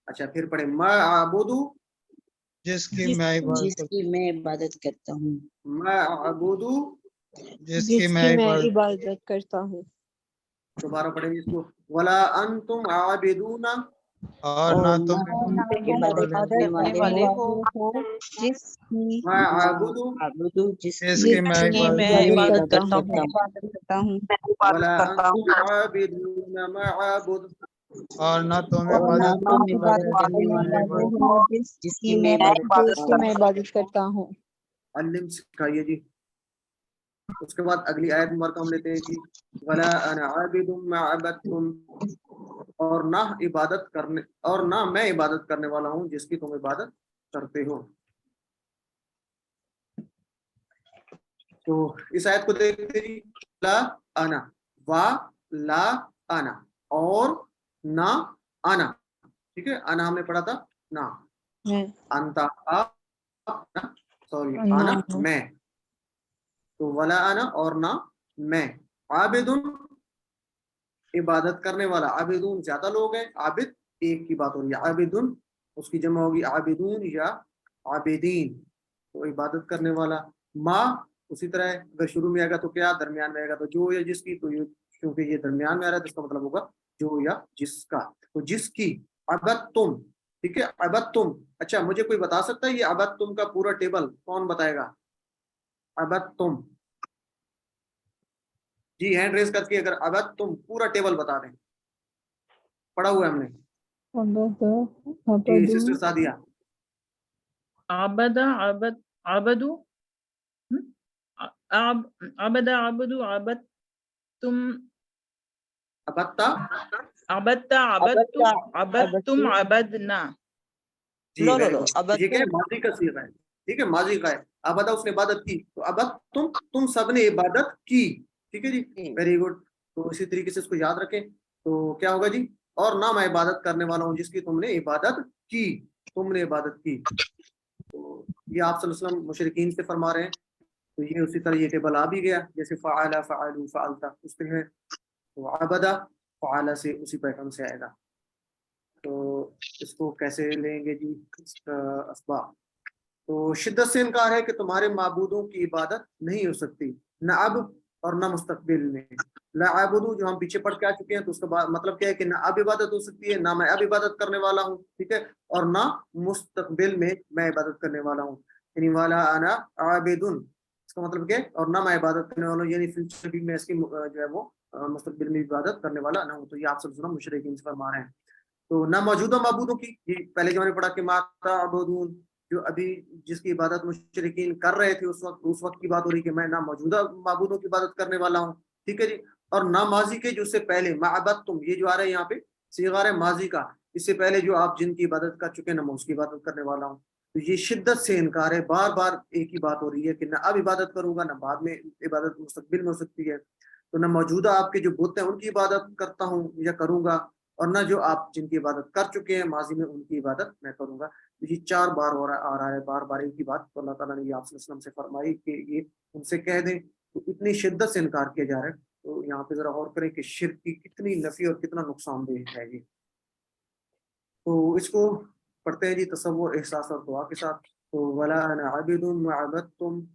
اچھا پھر پڑھیں ما اعبدو جس کی میں عبادت میں عبادت کرتا ہوں. ما اعبدو. جس کی میں عبادت کرتا ہوں. دوبارہ پڑھیں گے اس کو. ولا انتم عابدون اور نہ تم عبادت کرنے والے ہو جس کی ما اعبدو جس جس کی کی میں میں عبادت عبادت کرتا ہوں. ولا انتم عابدون ما اعبد. اور نہ تم اور نہ عبادت تم کرنے عبادت کرنے والے والے ہو جس کی میں عبادت کرتا ہوں. علم سکھائیے جی. اس کے بعد اگلی آیت مبارکہ ہم لیتے ہیں جی. ولا انا عابد ما عبدتم, اور نہ میں عبادت کرنے والا ہوں جس کی تم عبادت کرتے ہو. تو اس آیت کو دیکھتے جی. لا انا وا لا انا اور نہ انا. ٹھیک ہے, انا ہم نے پڑھا تھا نہ, انتا سوری انا میں. تو ولا انا اور نہ میں. عابدن عبادت کرنے والا. عابدون زیادہ لوگ ہیں, عابد ایک کی بات ہو رہی ہے. عابدن اس کی جمع ہوگی عابدون یا عابدین, تو عبادت کرنے والا. ما اسی طرح ہے, اگر شروع میں آئے گا تو کیا, درمیان میں آئے گا تو جو یا جس کی. تو کیونکہ یہ درمیان میں آ رہا ہے تو اس کا مطلب ہوگا جو یا جس کا. تو جس کی عبدتم. ٹھیک ہے, عبدتم. اچھا مجھے کوئی بتا سکتا ہے یہ عبدتم کا پورا ٹیبل کون بتائے گا؟ عبدتم جی ہینڈ ریز کر کے اگر عبدتم پورا ٹیبل بتا دیں. پڑھا ہوا ہے ہم نے جی. سسٹر سعدیہ. عبدو عبدتم عبدتم عبدنا. جی یہ کہ ماضی کا صیغہ ہے. ٹھیک ہے, ماضی کا ہے. عبدہ اس نے عبادت کی, تو عبدتم تم سب نے عبادت کی. ٹھیک ہے جی, ویری گڈ. تو اسی طریقے سے اس کو یاد رکھیں. تو کیا ہوگا جی, اور نہ میں عبادت کرنے والا ہوں جس کی تم نے عبادت کی. تم نے عبادت کی. تو یہ آپ صلی اللہ علیہ وسلم مشرکین سے فرما رہے ہیں. تو یہ اسی طرح یہ ٹیبل آ بھی گیا جیسے فعل فعلوا فعلتا اس پہ ہے. تو عبدہ فعل سے اسی پیٹرن سے آئے گا. تو اس کو کیسے لیں گے جی اس کا اسباب؟ تو شدت سے انکار ہے کہ تمہارے معبودوں کی عبادت نہیں ہو سکتی, نہ اب اور نہ مستقبل میں. ला आबुदू जो हम पीछे पढ़ के आ चुके हैं, तो उसका मतलब क्या है कि ना अब इबादत हो सकती है, ना मैं अब इबादत करने वाला हूँ, ठीक है, और ना मुस्तकबिल में मैं इबादत करने वाला हूँ, यानी वाला आना आबिदुन, इसका मतलब क्या है, और ना मैं इबादत करने वाला हूँ, यानी फ्यूचर भी मैं इसकी जो है वो मुस्तकबिल में इबादत करने वाला ना हूँ। तो ये आप सब सुना मुशरिकीन से फरमा रहे हैं। तो ना मौजूदा माबूदों की, ये पहले जमाने पढ़ा कि माता अबूदून, जो अभी जिसकी इबादत मुशरिकीन कर रहे थे उस वक्त की बात हो रही कि मैं ना मौजूदा माबूदों की इबादत करने वाला हूँ, ठीक है जी, और ना माजी के जो उससे पहले माबद तुम, ये जो आ रहा है यहाँ पे सीगार है माजी का, इससे पहले जो आप जिनकी इबादत कर चुके हैं ना मैं उसकी इबादत करने वाला हूँ। तो ये शिद्दत से इनकार है, बार बार एक ही बात हो रही है कि ना अब इबादत करूंगा, ना बाद में इबादत मुस्तकबिल में हो सकती है। तो ना मौजूदा आपके जो बुत हैं उनकी इबादत करता हूँ या करूंगा, और ना जो आप जिनकी इबादत कर चुके हैं माजी में उनकी इबादत मैं करूंगा। तो ये 4 बार आ रहा है, बार बार एक ही बात। तो अल्लाह ताला ने ये आप सल्लल्लाहु अलैहि वसल्लम से फरमाई कि ये उनसे कह दें, तो इतनी शिद्दत से इनकार किया जा रहा है। तो यहाँ पे जरा गौर करें कि शिर्क की कितनी नफी और कितना नुकसानदेह है ये। तो इसको पढ़ते हैं जी तसव्वुर, एहसास और दुआ के साथ। तो वला अना आबिदुम मा अबदतुम,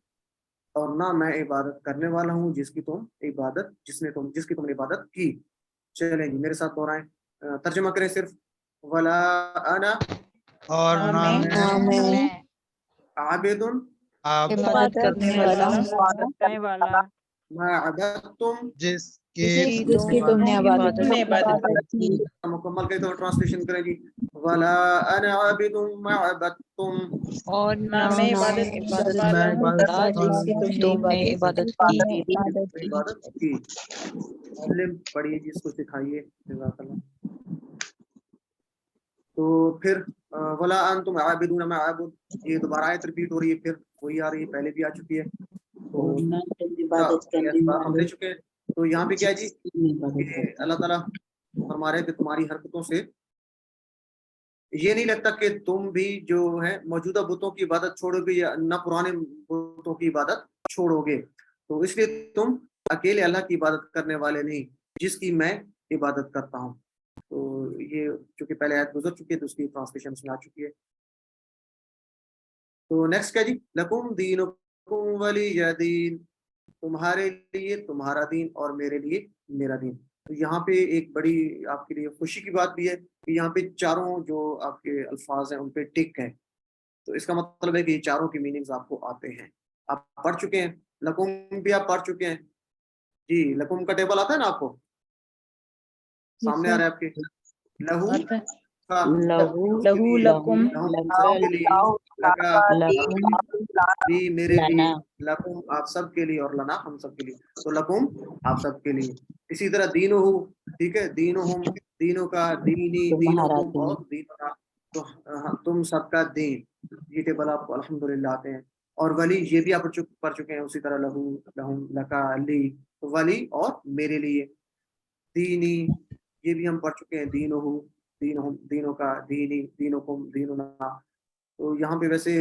और ना मैं इबादत करने वाला हूँ जिसकी तुमने इबादत की। चलें जी मेरे साथ दोहराएं, तर्जुमा करें सिर्फ, वला अना और ना ना मैं मैं आबिदुन आप इबादत करने वाला हूँ करने वाला मा अबदतुम, जिसकी तुमने इबादत की। मुकम्मल के तो ट्रांसलेशन करें जी, वला अना आबिदुम मा अबदतुम, और ना मैं इबादत मैं वाला हूँ इबादत तुमने इबादत की। इबादत की। मुस्लिम पढ़िए जी, इसको सिखाइए, जज़ाकल्लाह। तो फिर वला अंतुम आबिदून मा अबुद, ये दोबारा आयत रिपीट हो रही है, फिर वही आ रही है, पहले भी आ चुकी है। तो ये असबाब हम ले चुके हैं। तो यहाँ पे क्या है जी कि अल्लाह ताला फरमा रहे हैं कि तुम्हारी हरकतों से ये नहीं लगता कि तुम भी जो है मौजूदा बुतों की इबादत छोड़ोगे या ना पुराने बुतों की इबादत छोड़ोगे। तो इसलिए तुम अकेले अल्लाह की इबादत करने वाले नहीं, जिसकी मैं इबादत करता हूँ। तो ये चूंकि पहले आयत गुजर चुकी है तो उसकी ट्रांसलेशन इसमें आ चुकी है। तो नेक्स्ट क्या जी, लकुम दीनुकुम वलिय दीन, तुम्हारे लिए तुम्हारा दीन और मेरे लिए मेरा दीन। तो यहाँ पे एक बड़ी आपके लिए खुशी की बात भी है कि यहाँ पे चारों जो आपके अल्फाज हैं उन पे टिक है। तो इसका मतलब है कि ये चारों की मीनिंग्स आपको आते हैं, आप पढ़ चुके हैं। लकुम भी आप पढ़ चुके हैं जी, लकुम का टेबल आता है ना आपको, सामने आ रहा है आपके, लहू का लहू लकुम लहुम सबके लिए, लका ली मेरे लिए, लकुम आप सब के लिए, और लना हम सब के लिए। तो लकुम आप सब के लिए। इसी तरह दीनो हो, ठीक है, दीनो हम, दीनों का, दीनी, दीनो हम और दीनों, तो तुम सबका दीन, ये टेबल आपको अल्हम्दुलिल्लाह आते हैं। और वली ये भी आप पढ़ चुके हैं उसी तरह, लहू लहुम लका ली, तो वली और मेरे लिए। दीनी ये भी हम पढ़ चुके हैं, दीनो हो, दीनों का, दीनी, दीनो कुम, दीनो ना। तो यहाँ पे वैसे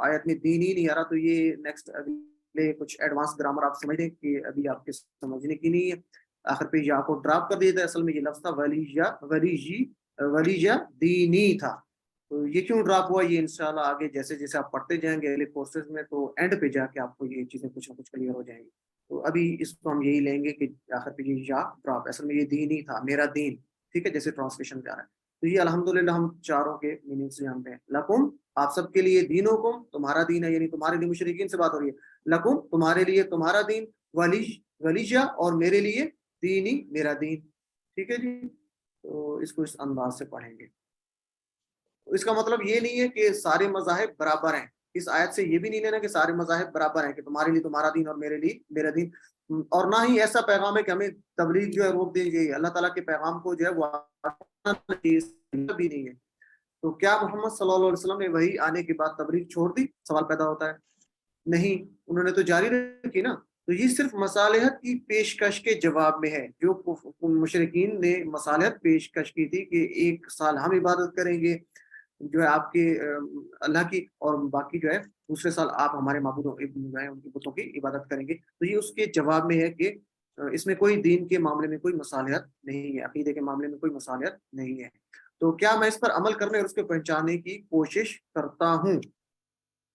आयत में दीन ही नहीं आ रहा, तो ये नेक्स्ट अगले कुछ एडवांस ग्रामर आप समझ लें कि अभी आपके समझने की नहीं है। आखिर पे या को ड्रॉप कर दिया था, असल में ये लफ्ज़ था वलीजा दीनी था। तो ये क्यों ड्रॉप हुआ, ये इंशाल्लाह आगे जैसे जैसे आप पढ़ते जाएंगे अगले कोर्सेज में, तो एंड पे जाके आपको ये चीज़ें कुछ ना कुछ क्लियर हो जाएंगी। तो अभी इसको हम यही लेंगे कि आखिर पे ये या ड्रॉप, असल में ये दीन ही था, मेरा दीन, ठीक है, जैसे ट्रांसलेशन पे आ रहा है। तो ये अल्हम्दुलिल्लाह हम चारों के मीनिंग्स जानते हैं। लकुम आप सबके लिए, दीनुकुम तुम्हारा दीन है, यानी तुम्हारे लिए मुशरिकीन से बात हो रही है। लकुम तुम्हारे लिए तुम्हारा दीन, वलीजा और मेरे लिए दीनी, मेरा दीन, ठीक है जी। तो इसको इस अंदाज से पढ़ेंगे। तो इसका मतलब ये नहीं है कि सारे मज़ाहिब बराबर हैं। इस आयत से ये भी नहीं लेना कि सारे मज़ाहिब बराबर हैं, कि तुम्हारे लिए तुम्हारा दीन और मेरे लिए मेरा दीन। और ना ही ऐसा पैगाम है कि हमें तबलीग जो है रोक देनी चाहिए, अल्लाह ताला के पैगाम को जो है वो भी नहीं है। तो क्या मोहम्मद सल्लल्लाहु अलैहि वसल्लम ने वही आने के बाद तबलीग छोड़ दी, सवाल पैदा होता है। नहीं, उन्होंने तो जारी रखी ना। तो ये सिर्फ मसालिहत की पेशकश के जवाब में है, जो मुशरिकीन ने मसालिहत पेशकश की थी कि 1 साल हम इबादत करेंगे जो है आपके अल्लाह की, और बाकी जो है दूसरे साल आप हमारे माबूदों जो है उनकी बुतों की इबादत करेंगे। तो ये उसके जवाब में है कि इसमें कोई दीन के मामले में कोई मसालिहत नहीं है, अकीदे के मामले में कोई मसालिहत नहीं है। तो क्या मैं इस पर अमल करने और उसको पहुंचाने की कोशिश करता हूँ?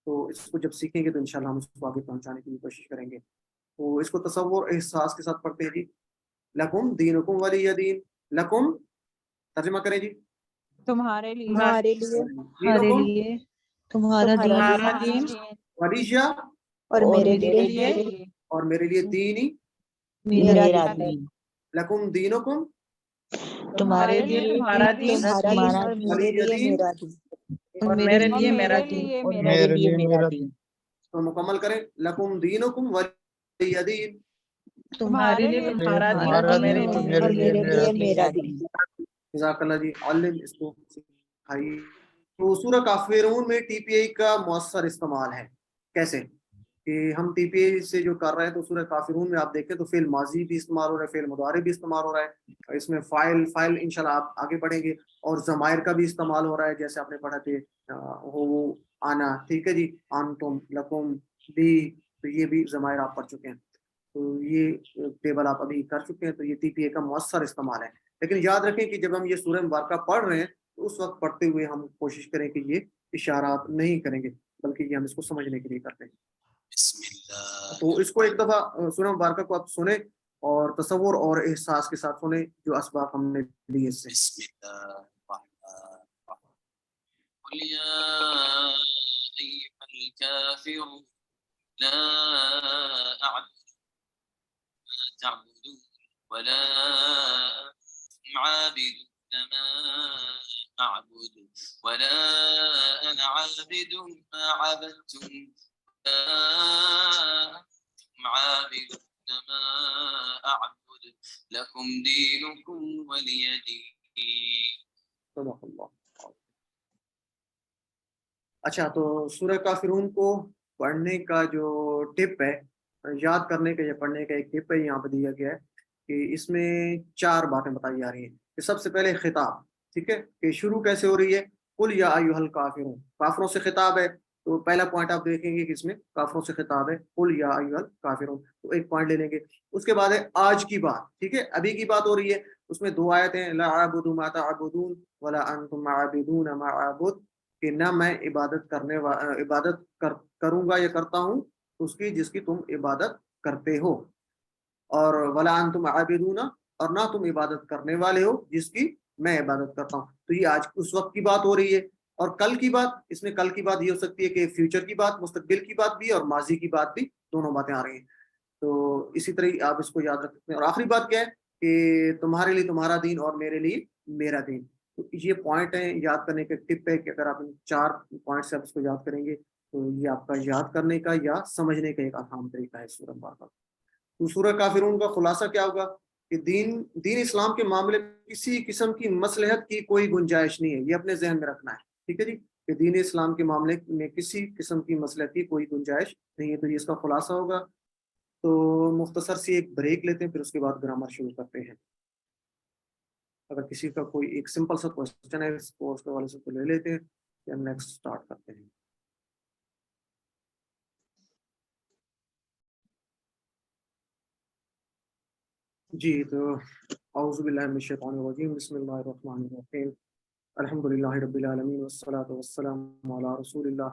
तो इसको जब सीखेंगे तो इंशाल्लाह हम उसको आगे पहुंचाने की कोशिश करेंगे। तो इसको तसव्वुर एहसास के साथ पढ़ते हैं जी। लकुम दीनुकुम वलिय दीन, लकुम तर्जुमा करें जी, तुम्हारे लिए हमारे लिए दीनुकुम तुम्हारा तुम्हारा दीन दीन वलिया, और मेरे मेरे लिए लिए और मेरे लिए दीनी, मेरा मेरा दीन, दीन, लकुम दीनुकुम तुम्हारे लिए तुम्हारा दीन तुम्हारा दीन और मेरे वलिय लिए दीन। मेरा दीन, और और मेरे मेरे लिए लिए मेरा मेरा दीन। दीन, और मेरा मेरे मेरे लिए लिए मेरा मेरा दीन। तो मुकम्मल करें, लकुम दीनुकुम वलिय दीन। तुम्हारे लिए तुम्हारा दीन, हमारा और मेरे दीन और लिए मेरे लिए मेरा दीन। मेरा दीन। जज़ाकल्लाह जी, अल्लिम इसको सिखाइए। तो सूरह काफिरून में टीपीआई का मौसर इस्तेमाल है, कैसे कि हम टीपीआई से जो कर रहे हैं, तो सूरह काफिरून में आप देखें तो फेल माजी भी इस्तेमाल हो रहा है, फेल मुदारी भी इस्तेमाल हो रहा है, इसमें फाइल इंशाल्लाह आप आगे बढ़ेंगे, और जमायर का भी इस्तेमाल हो रहा है, जैसे आपने पढ़ा थे हो, आना, ठीक है जी, आनतुम, लकुम, दी, तो ये भी जमायर आप पढ़ चुके हैं, तो ये टेबल आप अभी कर चुके हैं, तो ये टीपीए का मौसर इस्तेमाल है। लेकिन याद रखें कि जब हम ये सूरह मुबारका पढ़ रहे हैं, तो उस वक्त पढ़ते हुए हम कोशिश करें कि ये इशारात नहीं करेंगे, बल्कि ये हम इसको समझने के लिए करते हैं। बिस्मिल्लाह तो इसको एक दफा सूरह मुबारका को आप सुने और तसव्वुर और एहसास के साथ सुने जो असबाब हमने लिए इससे। قل يا أيها الكافرون لا أعبد ما تعبدون ولا أنتم عابدون ما أعبد ولا أنا عابد ما عبدتم ولا أنتم عابدون ما أعبد لكم دينكم ولي دين. अच्छा, तो सूरह काफिरून को पढ़ने का जो टिप है, याद करने का या पढ़ने का एक टिप है यहाँ पे दिया गया है कि इसमें 4 बातें बताई जा रही हैं कि सबसे पहले खिताब, ठीक है, कि शुरू कैसे हो रही है, कुल या अय्युहल काफिरून, काफिरों से खिताब है, तो पहला पॉइंट आप देखेंगे कि इसमें काफिरों से खिताब है, कुल या अय्युहल काफिरून, तो एक पॉइंट ले लेंगे। उसके बाद है आज की बात, ठीक है, अभी की बात हो रही है, उसमें 2 आयतें, ला अअबुदु मा तअबुदून वला अंतुम आबिदून मा अअबुद, कि ना मैं इबादत करूंगा या करता हूँ उसकी जिसकी तुम इबादत करते हो, और वला अंतुम आबिदूना, और ना तुम इबादत करने वाले हो जिसकी मैं इबादत करता हूँ। तो ये आज उस वक्त की बात हो रही है। और कल की बात, इसमें कल की बात ये हो सकती है कि फ्यूचर की बात, मुस्तकबिल की बात भी, और माजी की बात भी, दोनों बातें आ रही हैं। तो इसी तरह आप इसको याद रख सकते हैं। और आखिरी बात क्या है कि तुम्हारे लिए तुम्हारा दीन और मेरे लिए मेरा दीन। तो ये पॉइंट है, याद करने के टिप है कि अगर आप इन 4 पॉइंट से आप इसको याद करेंगे तो ये आपका याद करने का या समझने का एक आसान तरीका है सूरह मुबारका। तो सूरह काफिरून का खुलासा क्या होगा कि दीन इस्लाम के मामले में किसी किस्म की मसलहत की कोई गुंजाइश नहीं है, ये अपने जहन में रखना है, ठीक है जी, कि दीन इस्लाम के मामले में किसी किस्म की मसलहत की कोई गुंजाइश नहीं है। तो ये इसका खुलासा होगा। तो मुख्तसर सी एक ब्रेक लेते हैं, फिर उसके बाद ग्रामर शुरू करते हैं। अगर किसी का कोई एक सिंपल सा क्वेश्चन है इसको उसके वाले से तो ले लेते हैं, फिर नेक्स्ट स्टार्ट करते हैं। जी, तो औज़ु बिल्लाहि मिनश शैतानिर रजीम, बिस्मिल्लाहिर रहमानिर रहीम, अल्हम्दुलिल्लाहि रब्बिल आलमीन वस्सलातु वस्सलामु अला रसूलिल्लाह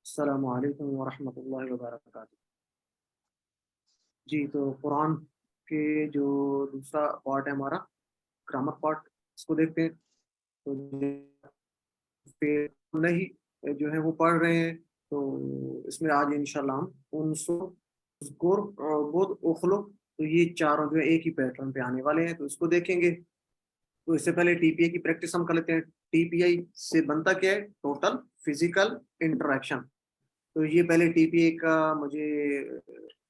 अस्सलामु अलैकुम व रहमतुल्लाहि व बरकातुहू। जी, तो कुरान के जो दूसरा पार्ट है हमारा ग्रामर पार्ट, इसको देखते हैं। तो नहीं जो है वो पढ़ रहे हैं, तो इसमें आज इंशाल्लाह हम तो ये चारों जो है एक ही पैटर्न पे आने वाले हैं, तो इसको देखेंगे। तो इससे पहले टीपीआई की प्रैक्टिस हम कर लेते हैं। टीपीआई से बनता क्या है, टोटल फिजिकल इंटरेक्शन। तो ये पहले टीपीआई का मुझे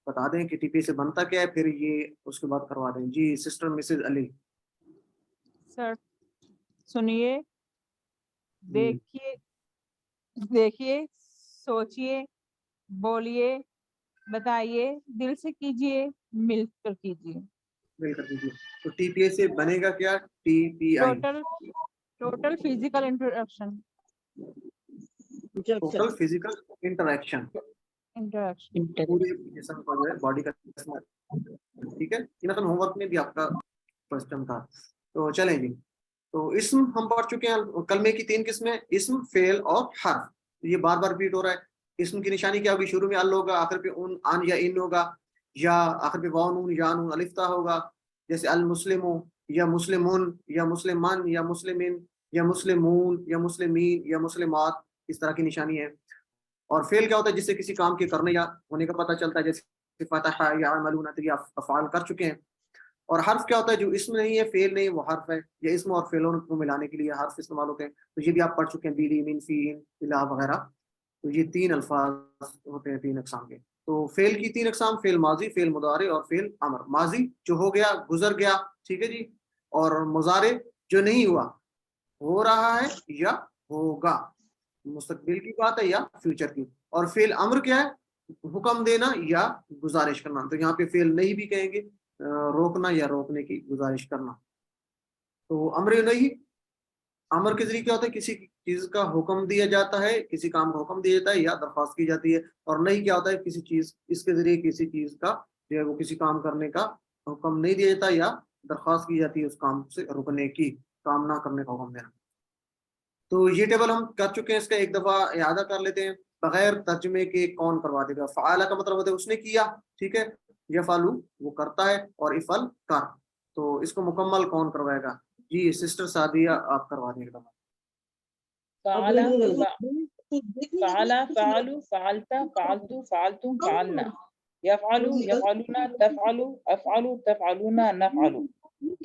बता दें कि टीपीआई से बनता क्या है, फिर ये उसके बाद करवा दें। जी सिस्टर मिसेज अली। सर सुनिए, देखिए, सोचिए, बोलिए, बताइए, दिल से कीजिए, मिलकर कीजिए। मिलकर दीजिए। तो टीपीआई से बनेगा क्या, TPI total physical interaction. Total physical interaction, पूरे जिस्म का जो है बॉडी का, ठीक है। ये मतलब होमवर्क में भी आपका क्वेश्चन था। तो चलें जी, तो इस्म हम पढ़ चुके हैं। कलमे की 3 किस्में, इस्म, फेल और हर्फ। تو یہ بار بار ریپیٹ ہو رہا ہے. اسم کی نشانی کیا ہوگی؟ شروع میں ال ہوگا, آخر پہ ان یا ان ہوگا, یا آخر پہ واو نون یا نون الف تا ہوگا, جیسے المسلم یا مسلمون یا مسلمان یا مسلمین یا مسلمون یا مسلمین یا مسلمات, اس طرح کی نشانی ہے. اور فعل کیا ہوتا ہے؟ جس سے کسی کام کے کرنے یا ہونے کا پتہ چلتا ہے, جیسے فتح یا عملون, تو یہ افعال کر چکے ہیں. اور حرف کیا ہوتا ہے؟ جو اسم نہیں ہے, فعل نہیں, وہ حرف ہے. یا اسم اور فعلوں کو ملانے کے لیے حرف استعمال ہوتے ہیں, تو یہ بھی آپ پڑھ چکے ہیں, بیلی, من, فین, الہ وغیرہ. تو یہ 3 الفاظ ہوتے ہیں 3 اقسام کے. تو فعل کی 3 اقسام: فعل ماضی, فعل مضارع اور فعل امر. ماضی جو ہو گیا, گزر گیا, ٹھیک ہے جی. اور مضارع جو نہیں ہوا, ہو رہا ہے یا ہوگا, مستقبل کی بات ہے یا فیوچر کی. اور فعل امر کیا ہے؟ حکم دینا یا گزارش کرنا. تو یہاں پہ فعل نہیں بھی کہیں گے, روکنا یا روکنے کی گزارش کرنا. تو امر نہیں, امر کے ذریعے کیا ہوتا ہے؟ کسی چیز کا حکم دیا جاتا ہے, کسی کام کا حکم دیا جاتا ہے یا درخواست کی جاتی ہے. اور نہیں کیا ہوتا ہے؟ کسی چیز, اس کے ذریعے کسی چیز کا جو ہے وہ کسی کام کرنے کا حکم نہیں دیا جاتا یا درخواست کی جاتی ہے اس کام سے رکنے کی, کام نہ کرنے کا حکم دینا. تو یہ ٹیبل ہم کر چکے ہیں, اس کا ایک دفعہ اعادہ کر لیتے ہیں. بغیر ترجمے کے کون کروا دے گا؟ فعال کا مطلب ہوتا ہے اس نے کیا, ٹھیک ہے. یفعلو وہ کرتا ہے, اور افعل کر. تو اس کو مکمل کون کروائے گا؟ جی سسٹر سعدیہ آپ کروا دیں گے. فعل فعل فعلوا فعلت فعلت فعلتم فعلنا يفعل يفعلون تفعل افعل تفعلون نفعل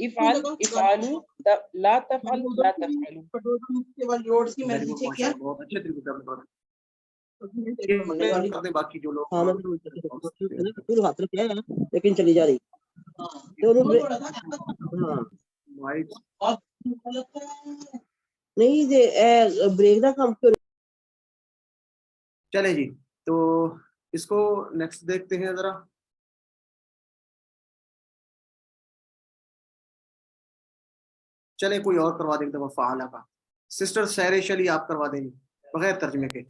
افعل افعلوا لا تفعل لا تفعلوا. بہت اچھے طریقے سے کر دیں. باقی جو لوگ لیکن چلی جا رہی. نہیں بریک دا کام. چلیں جی, تو اس کو نیکسٹ دیکھتے ہیں ذرا. چلے کوئی اور کروا دیں گے. فعالہ کا سسٹر سیرش علی آپ کروا دیں گے بغیر ترجمے کے.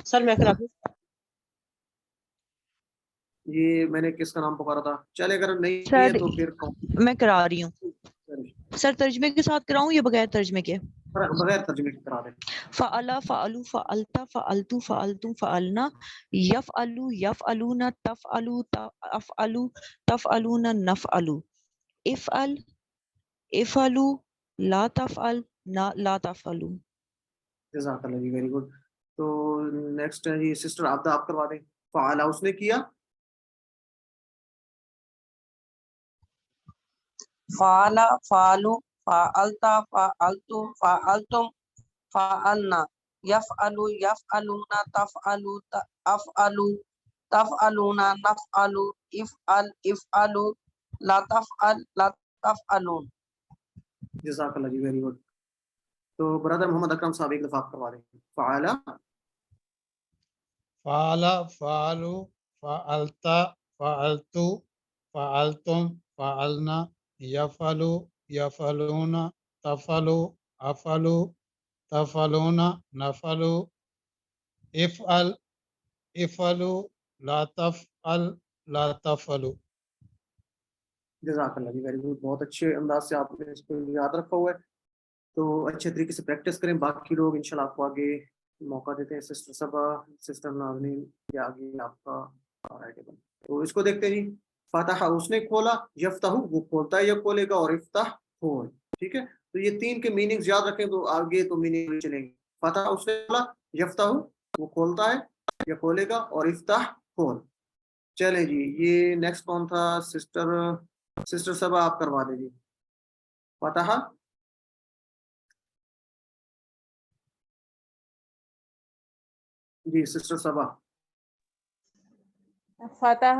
سر میں کرا دوں. یہ میں نے کس کا نام پکارا تھا؟ چلے اگر نہیں سر ہے تو پھر میں کرا رہی ہوں. سر ترجمے کے ساتھ کراؤں یا بغیر ترجمے کے؟ بغیر ترجمے کے کرا دیں. فعلا فعلوا فعلت فعلتم فعلتم فعلنا یفعلوا یفعلون تفعلوا تفعلوا تفعلون نفعلوا افعل افعلوا لا تفعل لا تفعلوا. جزاک اللہ جی, ویری گڈ. تو نیکسٹ ہے جی سسٹر عابدہ آپ کروا دیں. فعلا اس نے کیا. فعل فعلوا فعلت فعلتم فعلتم فعلنا يفعل يفعلون تفعلوا افعلوا تفعلون نفعل افعل افعلوا لا تفعل لا تفعلون. جزاک اللہ جی, ویری گڈ. تو برادر محمد اکرم صاحب ایک دفعہ آپ کروا دیں. فعلا فعل فعلوا فعلت فعلتو فعلتم فعلنا يفعلوا يفعلون تفعلوا افعلوا تفعلون نفعلوا افعل افعلوا لا تفعل لا تفعلوا. جزاک اللہ جی, ویری گڈ. بہت اچھے انداز سے آپ نے اس کو یاد رکھا ہوا ہے. تو اچھے طریقے سے پریکٹس کریں. باقی لوگ انشاءاللہ آپ کو آگے موقع دیتے ہیں. سسٹر صبا, سسٹر ناظرین, یا آگے آپ کا ٹیبل. تو اس کو دیکھتے ہیں جی. فتح اس نے کھولا, یفتح وہ کھولتا ہے یا کھولے گا, اور افتح کھول, ٹھیک ہے. تو یہ 3 کے میننگز یاد رکھیں تو آگے تو میننگ چلیں گے. فتح اس نے کھولا, یفتح وہ کھولتا ہے یا کھولے گا, اور افتح کھول. چلیں جی, یہ نیکسٹ کون تھا؟ سسٹر صبا آپ کروا دیں جی. فتح جی سسٹر صبا. فتح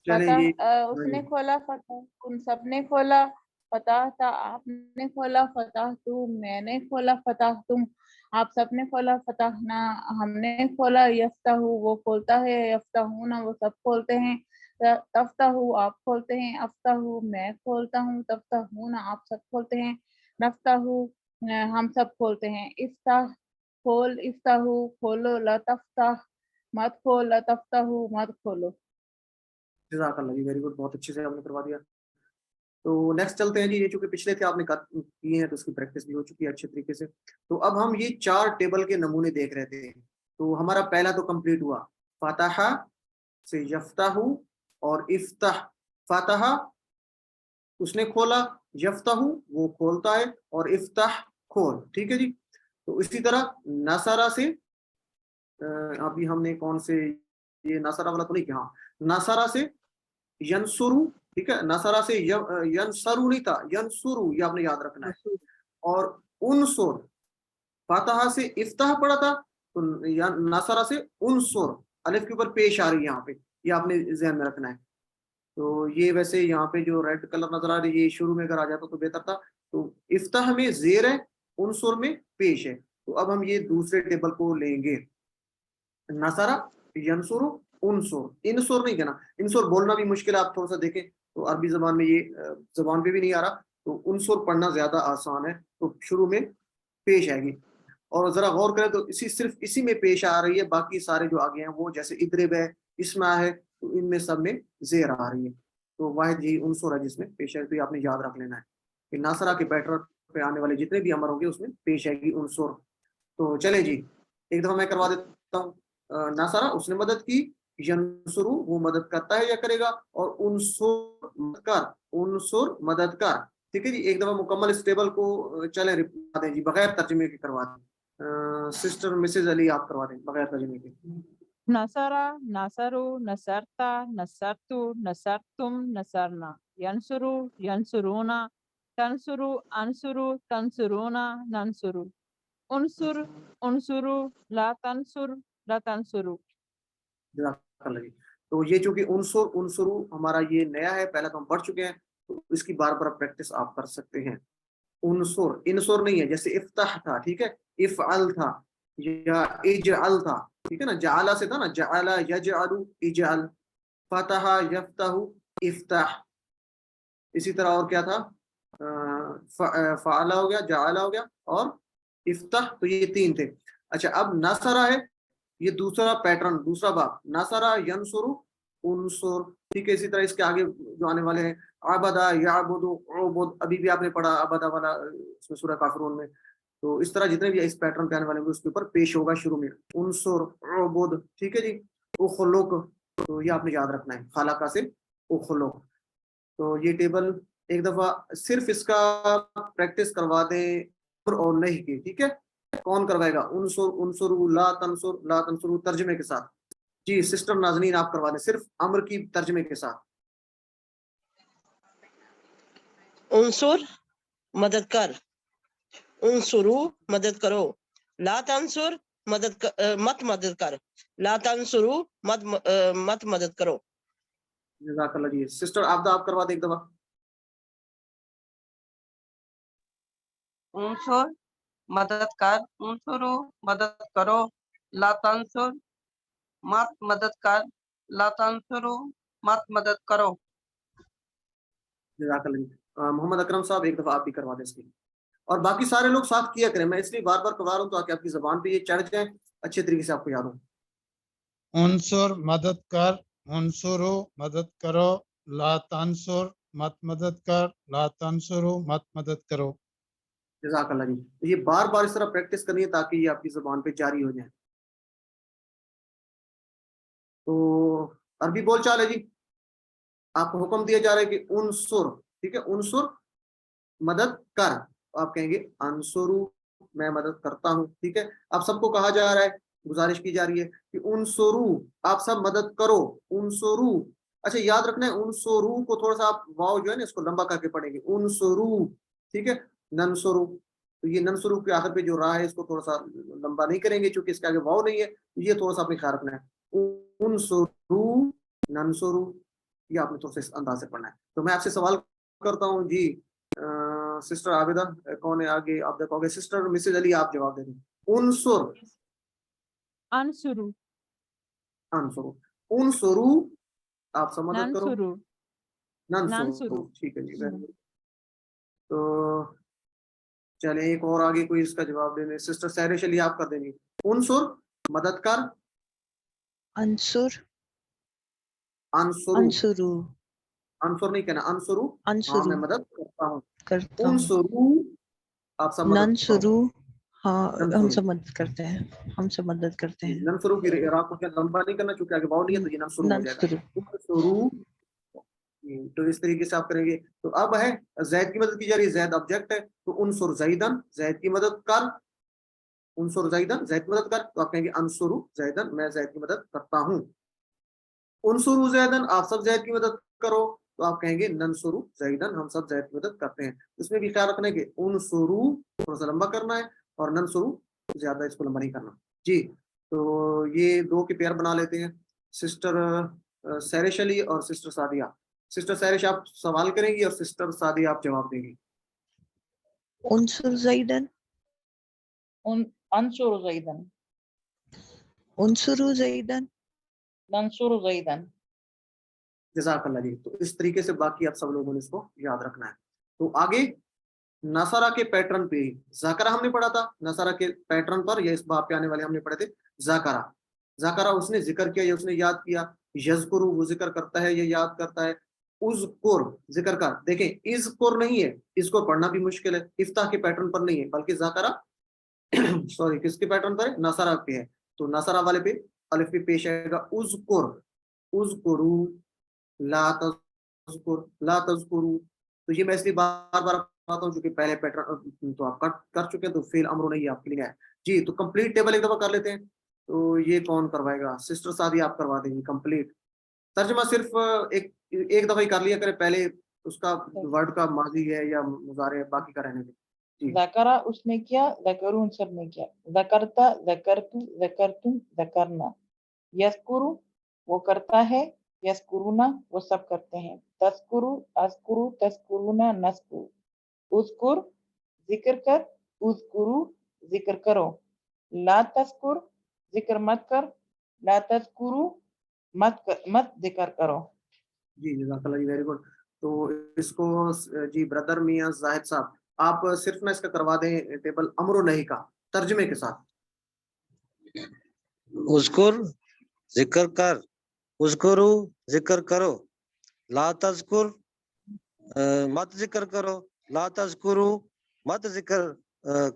چلیں فتح جی, اس نے کھولا, فتح تم سب نے کھولا, فتح تھا آپ نے کھولا, فتح تو میں نے کھولا, فتح تم آپ سب نے کھولا, فتح نہ ہم نے کھولا, یفتح وہ کھولتا ہے, یفتحون وہ سب کھولتے ہیں, تفتح آپ کھولتے ہیں, افتح میں کھولتا ہوں, تفتحون آپ سب کھولتے ہیں, نفتح ہم سب کھولتے ہیں, افتح کھول, افتح کھولو, لا تفتح مت کھول, لا تفتح مت کھولو. جزاک اللہ جی, ویری گڈ. بہت اچھے سے آپ نے کروا دیا. تو نیکسٹ چلتے ہیں جی. یہ چونکہ پچھلے تھے آپ نے کیے ہیں تو اس کی پریکٹس بھی ہو چکی ہے اچھے طریقے سے. تو اب ہم یہ 4 ٹیبل کے نمونے دیکھ رہے تھے. تو ہمارا پہلا تو کمپلیٹ ہوا, فاتح سے یفتح اور افتح. فاتح اس نے کھولا, یفتح وہ کھولتا ہے, اور افتح کھول. ٹھیک ہے جی. تو اسی طرح نصرہ سے ابھی ہم نے کون سے یہ نصرہ والا تو نہیں کیا, نصرہ سے ینصرو. ٹھیک ہے, نصرہ سے ینصرو نہیں تھا, ینصرو, یہ آپ نے یاد رکھنا ہے. اور انصر فاتحہ سے افتح پڑا تھا, تو نصرہ سے انصر, الف کے اوپر پیش آ رہی ہے یہاں پہ, یہ آپ نے ذہن میں رکھنا ہے. تو یہ ویسے یہاں پہ جو ریڈ کلر نظر آ رہی ہے یہ شروع میں اگر آ جاتا تو بہتر تھا. تو افتح میں زیر ہے, انصر میں پیش ہے. تو اب ہم یہ دوسرے ٹیبل کو لیں گے, نصرہ ینصر انصر. انصر نہیں کہنا, انصر بولنا بھی مشکل ہے, آپ تھوڑا سا دیکھیں تو عربی زبان میں یہ زبان پہ بھی نہیں آ رہا, تو انصر پڑھنا زیادہ آسان ہے. تو شروع میں پیش آئے گی, اور ذرا غور کریں تو صرف اسی میں پیش آ رہی ہے, باقی سارے جو آگے ہیں وہ جیسے اضرب ہے, اسمع ہے, تو ان میں سب میں زیر آ رہی ہے. تو واحد یہی عنصر ہے جس میں پیش ہے. تو یہ آپ نے یاد رکھ لینا ہے کہ ناصرہ کے پیٹرن پہ آنے والے جتنے بھی امر ہوں گے اس میں پیش آئے گی عنصر. تو چلیں جی ایک دفعہ میں کروا دیتا ہوں. ناصرہ اس نے مدد کی, ینصرو وہ مدد کرتا ہے یا کرے گا, اور عنصر مددگار. ٹھیک ہے جی, ایک دفعہ مکمل اس ٹیبل کو چلیں رپا دیں جی, بغیر ترجمے کے کروا دیں. سسٹر مسز علی آپ کروا دیں بغیر ترجمے کے. نصرہ نصرو نصرتا نصرتو نصرتم نصرنا ینصرو ینصرونا تنصرو انصرو تنصرونا ننصرو انصر انصرو لا تنصر لا تنصرو. تو یہ چونکہ عنصر عنصرو ہمارا یہ نیا ہے, پہلا تو ہم پڑھ چکے ہیں, تو اس کی بار بار پریکٹس آپ کر سکتے ہیں. عنصر انصر نہیں ہے, جیسے افتح تھا, ٹھیک ہے, افعل تھا یا اجعل تھا, ٹھیک ہے نا, جعل سے تھا نا, جعل یجعل اجعل, فتح یفتح افتح. اسی طرح اور کیا تھا, فعل ہو گیا, جعل ہو گیا, اور افتح. تو یہ 3 تھے. اچھا اب نصرہ ہے, یہ دوسرا پیٹرن, دوسرا باب, نصرہ ینصر انصر. ٹھیک ہے, اسی طرح اس کے آگے جو آنے والے ہیں, عبدا یعبد عبد, ابھی بھی آپ نے پڑھا عبدا والا اس میں سورہ کافرون میں. تو اس طرح جتنے بھی اس پیٹرن پہ آنے والے ہیں اس کے اوپر پیش ہوگا شروع میں, انصر عبد. ٹھیک ہے جی. اخلق, تو یہ آپ نے یاد رکھنا ہے, خالقہ سے اخلق. تو یہ ٹیبل ایک دفعہ صرف اس کا پریکٹس کروا دیں اور نہیں کی. ٹھیک ہے, کون کروائے گا, انصر انصرو لا تنصر لا تنصرو ترجمے کے ساتھ. جی سسٹر ناظرین آپ کروا دیں صرف امر کی ترجمے کے ساتھ. انصر مدد کر, انصرو مدد کرو, لا تنصر مت مدد کر, لا تنصرو مت مدد کرو. جزاک اللہ جی. سسٹر آپ کروا دیں ایک دفعہ. انصر مدد کر, انصرو مدد کرو, لا تنصر مت مدد کر, لا تنصرو مت مدد کرو. جزاک اللہ جی. محمد اکرم صاحب ایک دفعہ آپ بھی کروا دیں اس کی, اور باقی سارے لوگ ساتھ کیا کریں. میں اس لیے بار بار کروا رہا ہوں تاکہ آپ کی زبان پہ یہ چڑھ جائیں, اچھے طریقے سے آپ کو یاد ہو. عنصر مدد کر, عنصرو مدد کرو, لا تنصر مت مدد کر, لا تنصرو مت مدد کرو. جزاک اللہ جی. تو یہ بار بار اس طرح پریکٹس کرنی ہے تاکہ یہ آپ کی زبان پہ جاری ہو جائے. تو عربی بول چال ہے جی, آپ کو حکم دیا جا رہا ہے کہ انصر, ٹھیک ہے, انصر مدد کر, آپ کہیں گے انصرو میں مدد کرتا ہوں. ٹھیک ہے, اب سب کو کہا جا رہا ہے, گزارش کی جا رہی ہے کہ انصرو آپ سب مدد کرو. انصرو, اچھا یاد رکھنا ہے انصرو کو تھوڑا سا آپ واو جو ہے نا اس کو لمبا کر کے پڑھیں گے, انصرو. ٹھیک ہے, ننصرو, تو یہ ننصرو کے آخر پہ جو راہ ہے اس کو تھوڑا سا لمبا نہیں کریں گے چونکہ اس کے آگے واو نہیں ہے, یہ تھوڑا سا اپنے خیال رکھنا ہے. انصرو ننصرو, یہ آپ نے تھوڑا سا اس انداز سے پڑھنا ہے. تو میں آپ سے سوال کرتا ہوں جی, سسٹر عابدہ کون ہے آگے, آپ دیکھو گے, سسٹر مسز علی آپ جواب دے دیں. انصر انصرو انصرو, انصرو آپ سب مدد کرو. ننصرو ننصرو, ٹھیک ہے جی. تو چلیں ایک اور آگے کوئی اس کا جواب دیں. سسٹر سہرش علی آپ کر دیں گے. انصر مدد کر, انصر انصرو انصرو अंसुर नहीं कहना, अंसुरु हाँ मैं अंसुरु मदद करता हूँ। करता हूँ, उनसुरु आप सब मदद करो। नंसुरु हाँ हम नंसुरु सब मदद करते हैं, हम सब मदद करते हैं। नंसुरु की रा को क्या लंबा नहीं करना, चूंकि आगे वाव नहीं है तो ये नंसुरु हो जाएगा। नंसुरु उनसुरु तो इस तरीके से आप करेंगे। तो अब है जैद की मदद की जा रही है, जैद ऑब्जेक्ट है, तो उनसुर जैदन, जैद की मदद कर, उनसुर जैदन, जैद की मदद कर, तो आप कहेंगे अंसुरु जैदन, मैं जैद की मदद करता हूँ। उनसुरु जैदन, आप सब जैद की मदद करो, तो आप कहेंगे नंसुरु जैदन, हम सब जैद की मदद करते हैं। इसमें भी ख्याल रखना है कि उनसुरु थोड़ा सा लंबा करना है और नंसुरु ज्यादा इसको लंबा नहीं करना जी। तो ये दो के पेयर बना लेते हैं, सिस्टर सैरिश अली और सिस्टर सादिया। सिस्टर सैरिश आप सवाल करेंगी और सिस्टर सादिया आप जवाब देंगी। उनसुर ज़ैदन, अंसुर ज़ैदन, उनसुरु ज़ैदन, नंसुर ज़ैदन। जज़ाकल्लाह जी। तो इस तरीके से बाकी आप सब लोगों ने इसको याद रखना है। तो आगे नसरा के पैटर्न पे, ज़ाकरा हमने पढ़ा था, नसरा के पैटर्न पर, या इस बाब पे आने वाले हमने पढ़े थे ज़ाकरा। ज़ाकरा उसने जिक्र किया या उसने याद किया, यज़कुरु वो जिक्र करता है या याद करता है, उज़कुर जिक्र कर। देखें इज़कुर नहीं है, इसको पढ़ना भी मुश्किल है, इफ्ताह के पैटर्न पर नहीं है, बल्कि ज़ाकरा सॉरी किसके पैटर्न पर है, नसरा पे है। तो नसरा वाले पे अलिफ पे पेश आएगा उज़कुर, उज़कुरु ला तज़कुर, ला तज़कुरु। तो ये मैं इसलिए बार बार बताता हूँ क्योंकि पहले पैटर्न तो आप कर चुके हैं, तो फेल अमरो नहीं आपके लिए है जी। तो कंप्लीट टेबल एक दफा कर लेते हैं। तो ये कौन करवाएगा, सिस्टर सादी आप करवा देंगी कंप्लीट। तर्जमा सिर्फ एक दफा ही कर लिया करें, पहले उसका वर्ड का माजी है या मुजारे है, बाकी का रहने दें जी। ज़करा उसने किया, ज़करू उन सब ने किया, ज़करता, ज़करतु, ज़करतुम, ज़करना। यस्कुरु वो करता है, यस्कुरुना वो सब करते हैं, तस्कुरु, अस्कुरु, तस्कुरुना, नस्कुरु। उज़कुर जिक्र कर, उज़कुरु जिक्र करो, ला तस्कुर जिक्र मत कर, ला तस्कुरु मत जिक्र करो जी जज़ाकल्लाह जी, वेरी गुड। तो इसको जी ब्रदर मियां जाहिद साहब आप सिर्फ ना इसका करवा दें टेबल अमरो नहीं का तर्जमे के साथ। उज़कुर जिक्र कर, उज़कुरु जिक्र करो, ला तज़कुर मत जिक्र करो, ला तज़कुरु मत जिक्र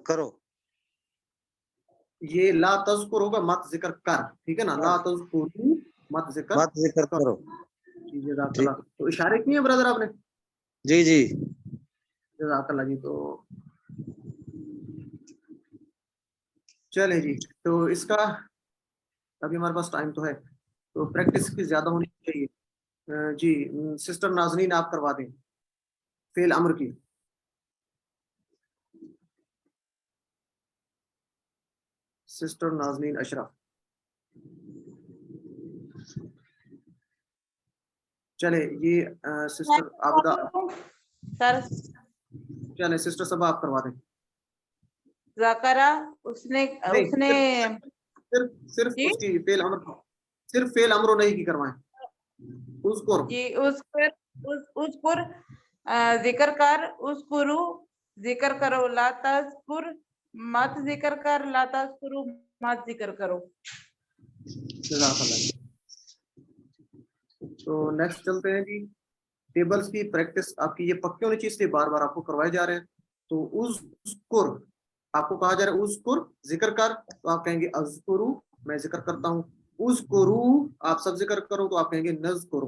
करो। ये ला तज़कुर होगा मत जिक्र कर, ठीक है ना, ला तज़कुरु मत जिक्र करो जी जज़ाकल्लाह। तो इशारे किए ब्रदर आपने जी जी जज़ाकल्लाह जी। तो चले जी, तो इसका अभी हमारे पास टाइम तो है, तो प्रैक्टिस की ज्यादा होनी चाहिए जी। सिस्टर नाज़नीन आप करवा दें फेल अमर की। सिस्टर नाज़नीन अशरफ, चले ये सिस्टर आबदा, सर चले सिस्टर सबा आप करवा दें। ज़करा उसने नहीं, उसने सिर्फ जी उसकी फेल अमर, सिर्फ फेल अमरो नहीं की करवाएं। उज़कुर जी उसकुर जिक्र कर, उसकुरु जिक्र करो, ला तज़कुर मत जिक्र कर, ला तज़कुरु मत जिक्र करो। जज़ाकल्लाह जी। तो नेक्स्ट चलते हैं जी, टेबल्स की प्रैक्टिस आपकी ये पक्की होनी चाहिए, इसलिए बार बार आपको करवाए जा रहे हैं। तो उज़कुर आपको कहा जा रहा है उज़कुर जिक्र कर, तो आप कहेंगे अज़कुरु मैं जिक्र करता हूँ, उज़कुरु आप सब जिक्र करो, तो आप कहेंगे नज़कुरु,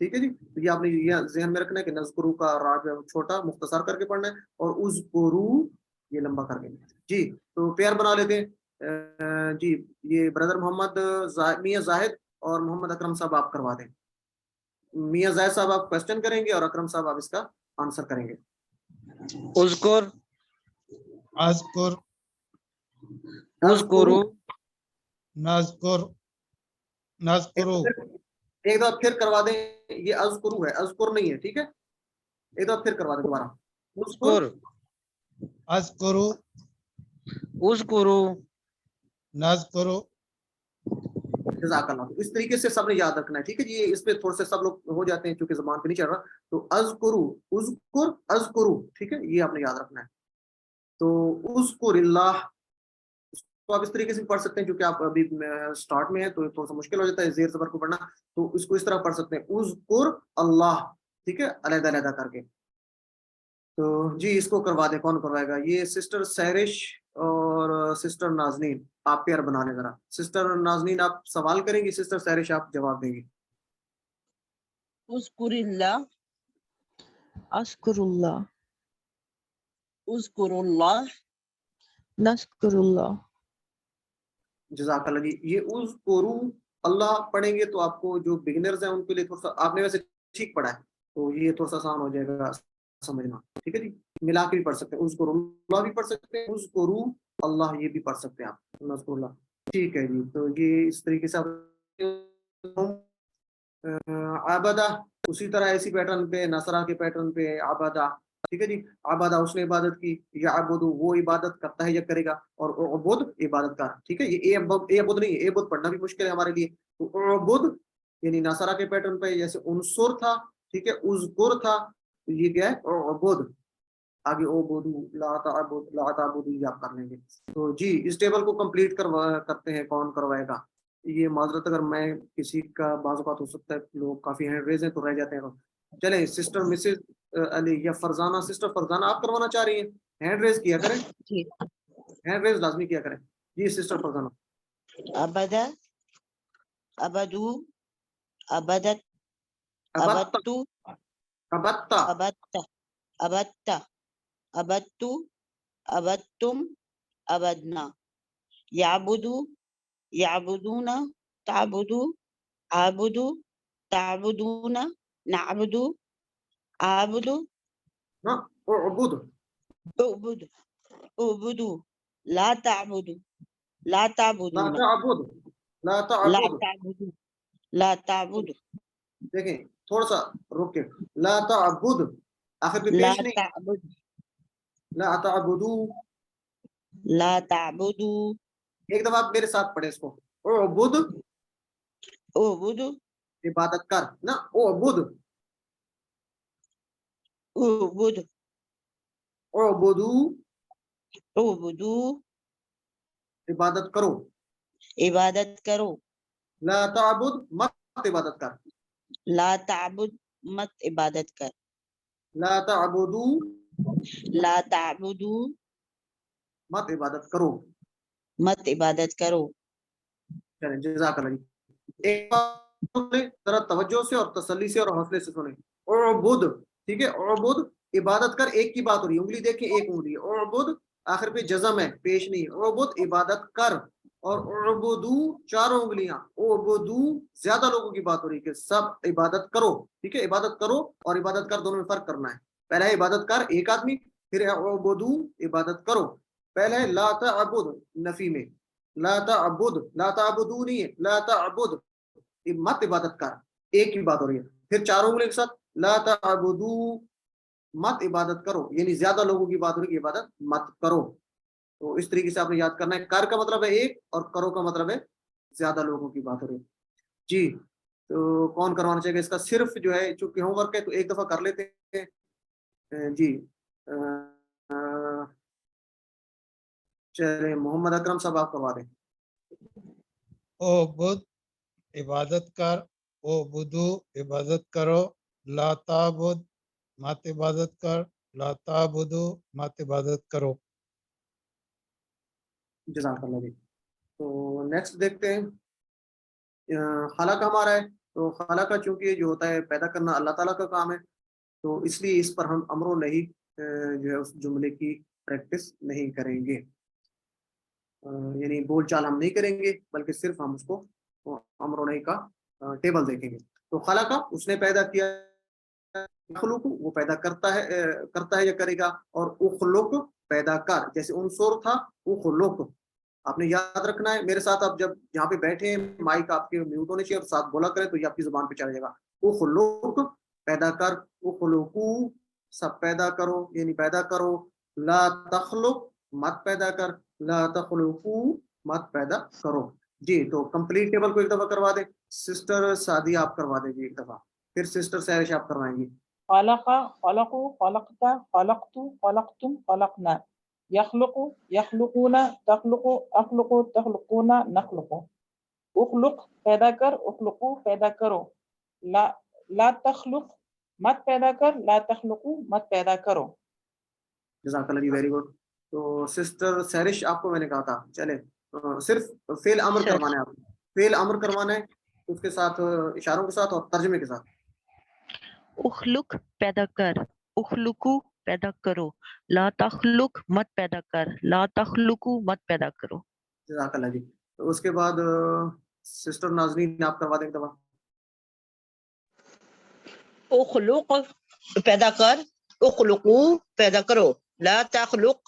ठीक है जी। तो ये आपने ये ज़हन में रखना है कि नज़कुरु का रा जो है छोटा मुख्तसर करके पढ़ना है और उज़कुरु ये लंबा करके जी। तो पेयर बना लेते हैं जी। ये ब्रदर मोहम्मद मियां जाहिद और मोहम्मद अकरम साहब आप करवा दें। मियां जाहिद साहब आप क्वेश्चन करेंगे और अकरम साहब आप इसका आंसर करेंगे। उज़कुर, अज़कुर, उज़कुरु, नज़कुर, नज़कुरु, एक दफा फिर करवा दें, ये अज़कुरु है, अज़कुर नहीं है, ठीक है। एक दफा फिर करवा दें दोबारा, उज़कुर, अज़कुरु, उज़कुरु, नज़कुरु। जज़ाकल्लाह। इस तरीके से सबने याद रखना है, ठीक है जी। इस पे थोड़े से सब लोग हो जाते हैं क्योंकि ज़बान पे नहीं चढ़ रहा। तो अज़कुरु, उज़कुर, अज़कुरु, ठीक है, ये आपने याद रखना है। तो उज़कुरिल्लाह तो आप इस तरीके से पढ़ सकते हैं, क्योंकि आप अभी स्टार्ट में है तो थोड़ा सा मुश्किल हो जाता है जेर ज़बर को पढ़ना, तो इसको इस तरह पढ़ सकते हैं उज़कुर अल्लाह, ठीक है, अलग अलग करके। तो जी इसको करवा दे, कौन करवाएगा? ये सिस्टर सैरिश और सिस्टर नाजनीन, आप पेयर बनाने जरा। सिस्टर नाजनीन आप सवाल करेंगी, सिस्टर सैरिश आप जवाब देंगी। उस्कुरिल्लाह, अशकुरुल्लाह, उस्कुरुल्लाह, नशकुरुल्लाह। जज़ाकल्लाह जी। ये उस कोरू अल्लाह पढ़ेंगे तो आपको जो बिगिनर्स हैं उनके लिए थोड़ा सा, आपने वैसे ठीक पढ़ा है तो ये थोड़ा सा आसान हो जाएगा समझना, ठीक है जी। मिला के भी पढ़ सकते हैं, उस कोरू अल्लाह भी पढ़ सकते हैं, उस कोरू अल्लाह ये भी पढ़ सकते हैं आप, नज़कुरुल्लाह। ठीक है जी, तो ये इस तरीके से आप आबादा, उसी तरह इसी पैटर्न पे, नसरा के पैटर्न पे आबादा, ठीक है जी। आबादा उसने इबादत की, या अबुदु वो इबादत करता है या करेगा, और उबुद इबादत का, ठीक है। ये ए अबुद नहीं, ए अबुद पढ़ना भी मुश्किल है हमारे लिए। तो उबुद यानी नसरा के पैटर्न पे जैसे उनसुर था, ठीक है, उज़कुर था, तो ये क्या है? उबुद। आगे उबुदु ला ताबुदु ये आप कर लेंगे। तो जी इस टेबल को कंप्लीट करते हैं, कौन करवाएगा? ये माजरत, अगर मैं किसी का बाज़ बात हो सकता है, लोग काफी हैंड रेज हैं तो रह जाते हैं। चले सिस्टर मिसेज अली या फरजाना, सिस्टर फरजाना आप करवाना चाह रही हैं? हैंड रेज किया करें, जी। हैंड रेज लाजमी किया करें जी। सिस्टर फरजाना। अबदा, अबदू, अबदत, अबत्ता, अबत्तु, अबत्ता, अबत्ता, अबत्ता, अबत्तु, अबत्तुम, अबदना। याबुदू, याबुदूना, ताबुदू, आबुदू, ताबुदूना, नाबुदू, आबुदू, ना उबुद, उबुद, उबुदू, ला ताबुदू, ला ला ताबुदूना, ताबुद, ला ला ताबुद। ताबुदू, ला ताबुदू, देखें थोड़ा सा रुक के, ला ताबुद आखिर में ला पेश नहीं, ताबुदू, ला ताबुदू। ला ताबुदू, एक दफा आप मेरे साथ पढ़े इसको, उबुद उबुदू, इबादत कर ना, उबुद, उबुद, उबुदू उबुदू, इबादत करो। इबादत करो। ला ताबुद मत इबादत कर, ला ताबुद, मत इबादत कर। ला ताबुदू ला ताबुदू, मत इबादत करो। मत इबादत करो। चलें जज़ाकल्लाह जी। एक बार जरा तवज्जो से और तसल्ली से और हौसले से सुने। उबुद, ठीक है, उबुद इबादत कर, एक की बात हो रही है, उंगली देखें एक उंगली है, उबुद आखिर पे जज़म है, पेश नहीं है। उबुद इबादत कर, और उबुदू चारों उंगलियां, उबुदू ज्यादा लोगों की बात हो रही है कि सब इबादत करो, ठीक है। इबादत करो और इबादत कर दोनों में फर्क करना है। पहला है इबादत कर एक आदमी, फिर है उबुदू इबादत करो। पहला है ला तअबुद नफी में, ला तअबुद, ला तअबुदू नहीं है, ला तअबुद मत इबादत कर, एक की बात हो रही है। फिर चारों उंगली के साथ ला तअबुदू मत इबादत करो, यानी ज्यादा लोगों की बात हो रही है, इबादत मत करो। तो इस तरीके से आपने याद करना है। कर का मतलब है एक और करो का मतलब है ज्यादा लोगों की बात हो रही है जी। तो कौन करवाना चाहिए इसका? सिर्फ जो है चूंकि होमवर्क है तो एक दफा कर लेते हैं जी। चले मोहम्मद अकरम साहब आप करवा दें। ओ बुद इबादत कर, ओ बुदू इबादत करो, ला ताबुद मत इबादत कर, ला ताबुदू मत इबादत करो। जज़ाकल्लाह जी। तो नेक्स्ट देखते हैं, खाला का हमारा है। तो खाला का चूंकि जो होता है पैदा करना अल्लाह ताला का काम है, तो इसलिए इस पर हम अमरो नहीं जो है उस जुमले की प्रैक्टिस नहीं करेंगे, यानी बोल चाल हम नहीं करेंगे, बल्कि सिर्फ हम उसको अमरो नहीं का टेबल देखेंगे। तो खाला का उसने पैदा किया, यखलुक वो पैदा करता है या करेगा, और उखलुक पैदा कर, जैसे उनसुर था उखलुक। आपने याद रखना है मेरे साथ, आप जब यहाँ पे बैठे हैं माइक आपके म्यूट होने चाहिए और साथ बोला करें तो ये आपकी जुबान पे चढ़ जाएगा। उखलुक पैदा कर, उखलुकू सब पैदा करो यानी पैदा करो, ला तखलुक मत पैदा कर, ला तखलुकू मत पैदा करो जी। तो कंप्लीट टेबल को एक दफा करवा दे सिस्टर सादी, आप करवा देंगे एक दफा, फिर सिस्टर सैरिश आप करवाएंगी। खलका, खलकू, खलकता, खलकतु, खलकतुम, खलकना। यखलुकु, यखलुकूना, तखलुकु, अखलुकु, तखलुकूना, नखलुकु। उखलुक पैदा कर, उखलुकू पैदा करो। ला ला तखलुक मत पैदा कर, ला तखलुकू मत पैदा करो। जज़ाकल्लाह जी, वेरी गुड। तो सिस्टर सैरिश, आपको मैंने कहा था, चले सिर्फ फेल अमर Sure. करवाना है आपको, फेल अमर करवाना है उसके साथ इशारों के साथ और तर्जुमे के साथ। उखलुक पैदा कर, उखलुकू पैदा करो, ला तखलुक मत पैदा कर, ला तखलुकू मत पैदा करो। जज़ाकल्लाह जी। तो उसके बाद सिस्टर नाज़नीन, आप करवा दें दवा। उखलुक पैदा कर, उखलुकू पैदा करो, ला तखलुक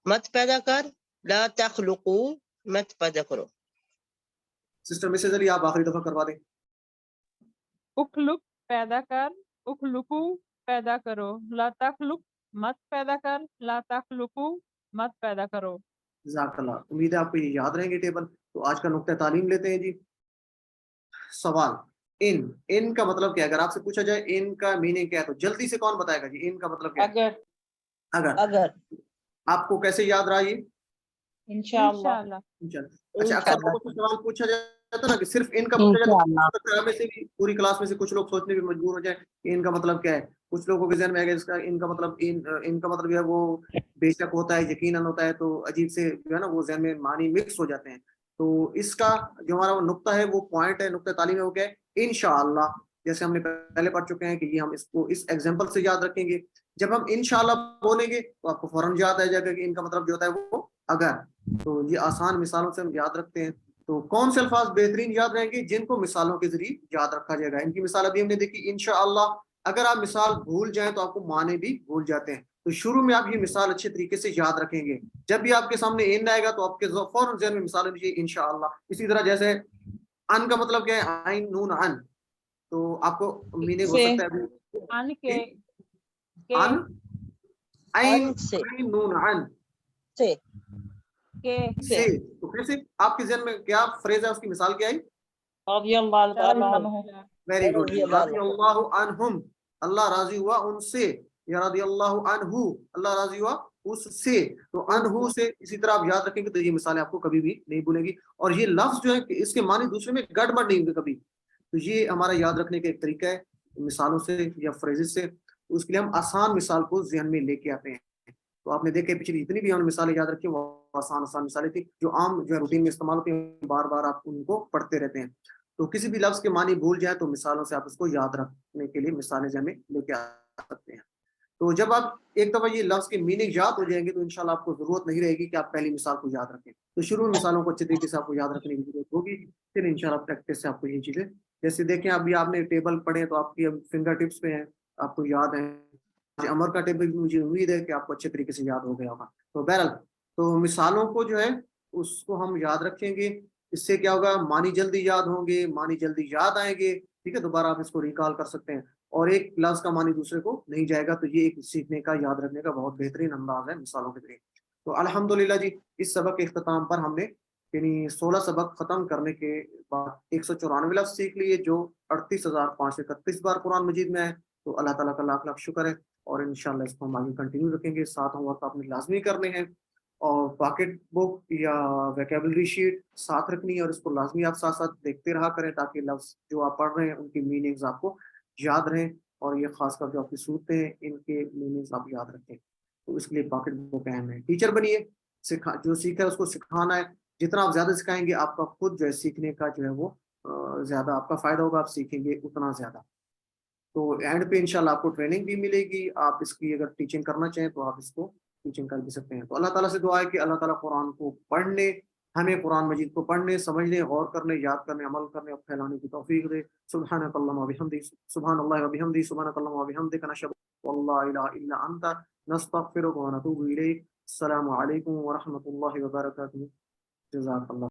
मत पैदा कर, ला तखलुकू मत पैदा करो। सिस्टर मिसेज अली, आप आखिरी दफा करवा दें। उखलुक पैदा कर, उखलुकू पैदा करो, ला तखलुक मत पैदा कर, ला तखलुकू मत पैदा करो। जज़ाकल्लाह, उम्मीद है आपको ये याद रहेंगे टेबल। तो आज का नुक्ता तालीम लेते हैं जी। सवाल, इन का मतलब क्या है? अगर आपसे पूछा जाए इन का मीनिंग क्या है, तो जल्दी से कौन बताएगा जी इन का मतलब क्या है? अगर अगर आपको कैसे याद रहा ये? इंशाअल्लाह। इंशाअल्लाह। अच्छा, अक्सर लोगों से सवाल पूछा जाता है ना कि सिर्फ इनका पूछा जाता है, में से भी पूरी क्लास में से कुछ लोग सोचने भी मजबूर हो जाए कि इनका मतलब क्या है। कुछ लोगों के ज़हन में आएगा इसका इनका मतलब इनका मतलब जो है वो बेशक होता है, यकीनन होता है, तो अजीब से जो है ना वो ज़हन में मानी मिक्स हो जाते हैं। तो इसका जो हमारा वो नुक्ता है, वो पॉइंट है, नुक्ता तालीम है, वो क्या है? इंशाअल्लाह। जैसे हमने पहले पढ़ चुके हैं कि ये हम इसको इस एग्जाम्पल से याद रखेंगे। जब हम इंशाअल्लाह बोलेंगे तो आपको फौरन याद आ जाएगा कि इनका मतलब जो होता है वो अगर। तो ये आसान मिसालों से हम याद रखते हैं। तो कौन से अल्फाज बेहतरीन याद रहेंगे? जिनको मिसालों के जरिए याद रखा जाएगा। इनकी मिसाल अभी हमने देखी इंशाअल्लाह। अगर आप मिसाल भूल जाएं तो आपको माने भी भूल जाते हैं। तो शुरू में आप ये मिसाल अच्छे तरीके से याद रखेंगे। जब भी आपके सामने इन आएगा तो आपके फौरन ज़हन में मिसाल होनी चाहिए इंशाअल्लाह। इसी तरह जैसे अन का मतलब क्या है? आइन नून अन। तो आपको मीनिंग हो सकता है अन के अन आइन अन से, आइन नून अन से, से। तो फिर से आपके ज़हन में क्या फ्रेज है, उसकी मिसाल क्या है? वेरी गुड, रज़ियल्लाहु अन्हुम, अल्लाह राजी हुआ उनसे, या रज़ियल्लाहु अन्हु, अल्लाह राजी हुआ उससे। तो अनहु से इसी तरह आप याद रखेंगे तो ये मिसालें आपको कभी भी नहीं भूलेंगी। और ये लफ्ज जो है कि इसके मानी दूसरे में गड़बड़ नहीं होंगे कभी। तो ये हमारा याद रखने का एक तरीका है मिसालों से या फ्रेजेस से। तो उसके लिए हम आसान मिसाल को ज़हन में लेके आते हैं। तो आपने देखे पिछली जितनी भी हमने मिसालें याद रखी वो आसान आसान मिसालें थी जो आम जो है रूटीन में इस्तेमाल होती हैं, बार बार आप उनको पढ़ते रहते हैं। तो किसी भी लफ्ज के मानी भूल जाए तो मिसालों से आप उसको याद रखने के लिए मिसालें ज़हन में लेके आ सकते हैं। तो जब आप एक दफ़ा ये लफ्ज के मीनिंग याद हो जाएंगे तो इंशाल्लाह आपको जरूरत नहीं रहेगी कि आप पहली मिसाल को याद रखें। तो शुरू में मिसालों को अच्छे तरीके से आपको याद रखने की जरूरत होगी, फिर इंशाल्लाह प्रैक्टिस से आपको ये चीज़ें, जैसे देखें अभी आपने टेबल पढ़े तो आपकी अब फिंगर टिप्स पे है, आपको याद है। अमर का टेबल मुझे उम्मीद है कि आपको अच्छे तरीके से याद हो गया होगा। तो बहरहाल तो मिसालों को जो है उसको हम याद रखेंगे। इससे क्या होगा? मानी जल्दी याद होंगे, मानी जल्दी याद आएंगे। ठीक है, दोबारा आप इसको रिकॉल कर सकते हैं और एक लफ्ज का मानी दूसरे को नहीं जाएगा। तो ये एक सीखने का, याद रखने का बहुत बेहतरीन अंदाज है मिसालों के जरिए। तो अल्हम्दुलिल्लाह जी, इस सबक के इख्तिताम पर हमने यानी 16 सबक खत्म करने के बाद 194 लफ्ज सीख लिए जो 38,531 बार कुरान मजीद में है। तो अल्लाह ताला का लाख लाख शुक्र है और इंशाल्लाह इसको हम आगे कंटिन्यू रखेंगे। 7 होमवर्क आपने लाजमी करने हैं और पॉकेट बुक या वोकैबुलरी शीट साथ रखनी है और इसको लाजमी आप साथ साथ देखते रहा करें ताकि लफ्ज जो आप पढ़ रहे हैं उनकी मीनिंग्स आपको याद रहें। और ये खासकर जो आपकी सूरतें हैं इनके मीनिंग्स आप याद रखें। तो इसके लिए पॉकेट बुक अहम है। टीचर बनिए, जो सीखा है उसको सिखाना है। जितना आप ज़्यादा सिखाएंगे आपका खुद जो है सीखने का जो है वो ज़्यादा आपका फ़ायदा होगा, आप सीखेंगे उतना ज़्यादा। तो एंड पे इंशाल्लाह आपको ट्रेनिंग भी मिलेगी। आप इसकी अगर टीचिंग करना चाहें तो आप इसको टीचिंग कर भी सकते हैं। तो अल्लाह ताला से दुआ है कि अल्लाह ताला कुरान को पढ़ने, हमें कुरान मजीद को पढ़ने, समझने, गौर करने, याद करने, अमल करने और फैलाने की तौफीक दे। सुब्हानकल्लाहुम्मा व बिहम्दिक, सुब्हानल्लाहि व बिहम्दिही, सुब्हानकल्लाहुम्मा व बिहम्दिक, नशहदु अल्ला इलाहा इल्ला अंता, नस्तगफिरुका व नतूबु इलैक। अस्सलामु अलैकुम व रहमतुल्लाहि व बरकातुहू। जज़ाकल्लाह।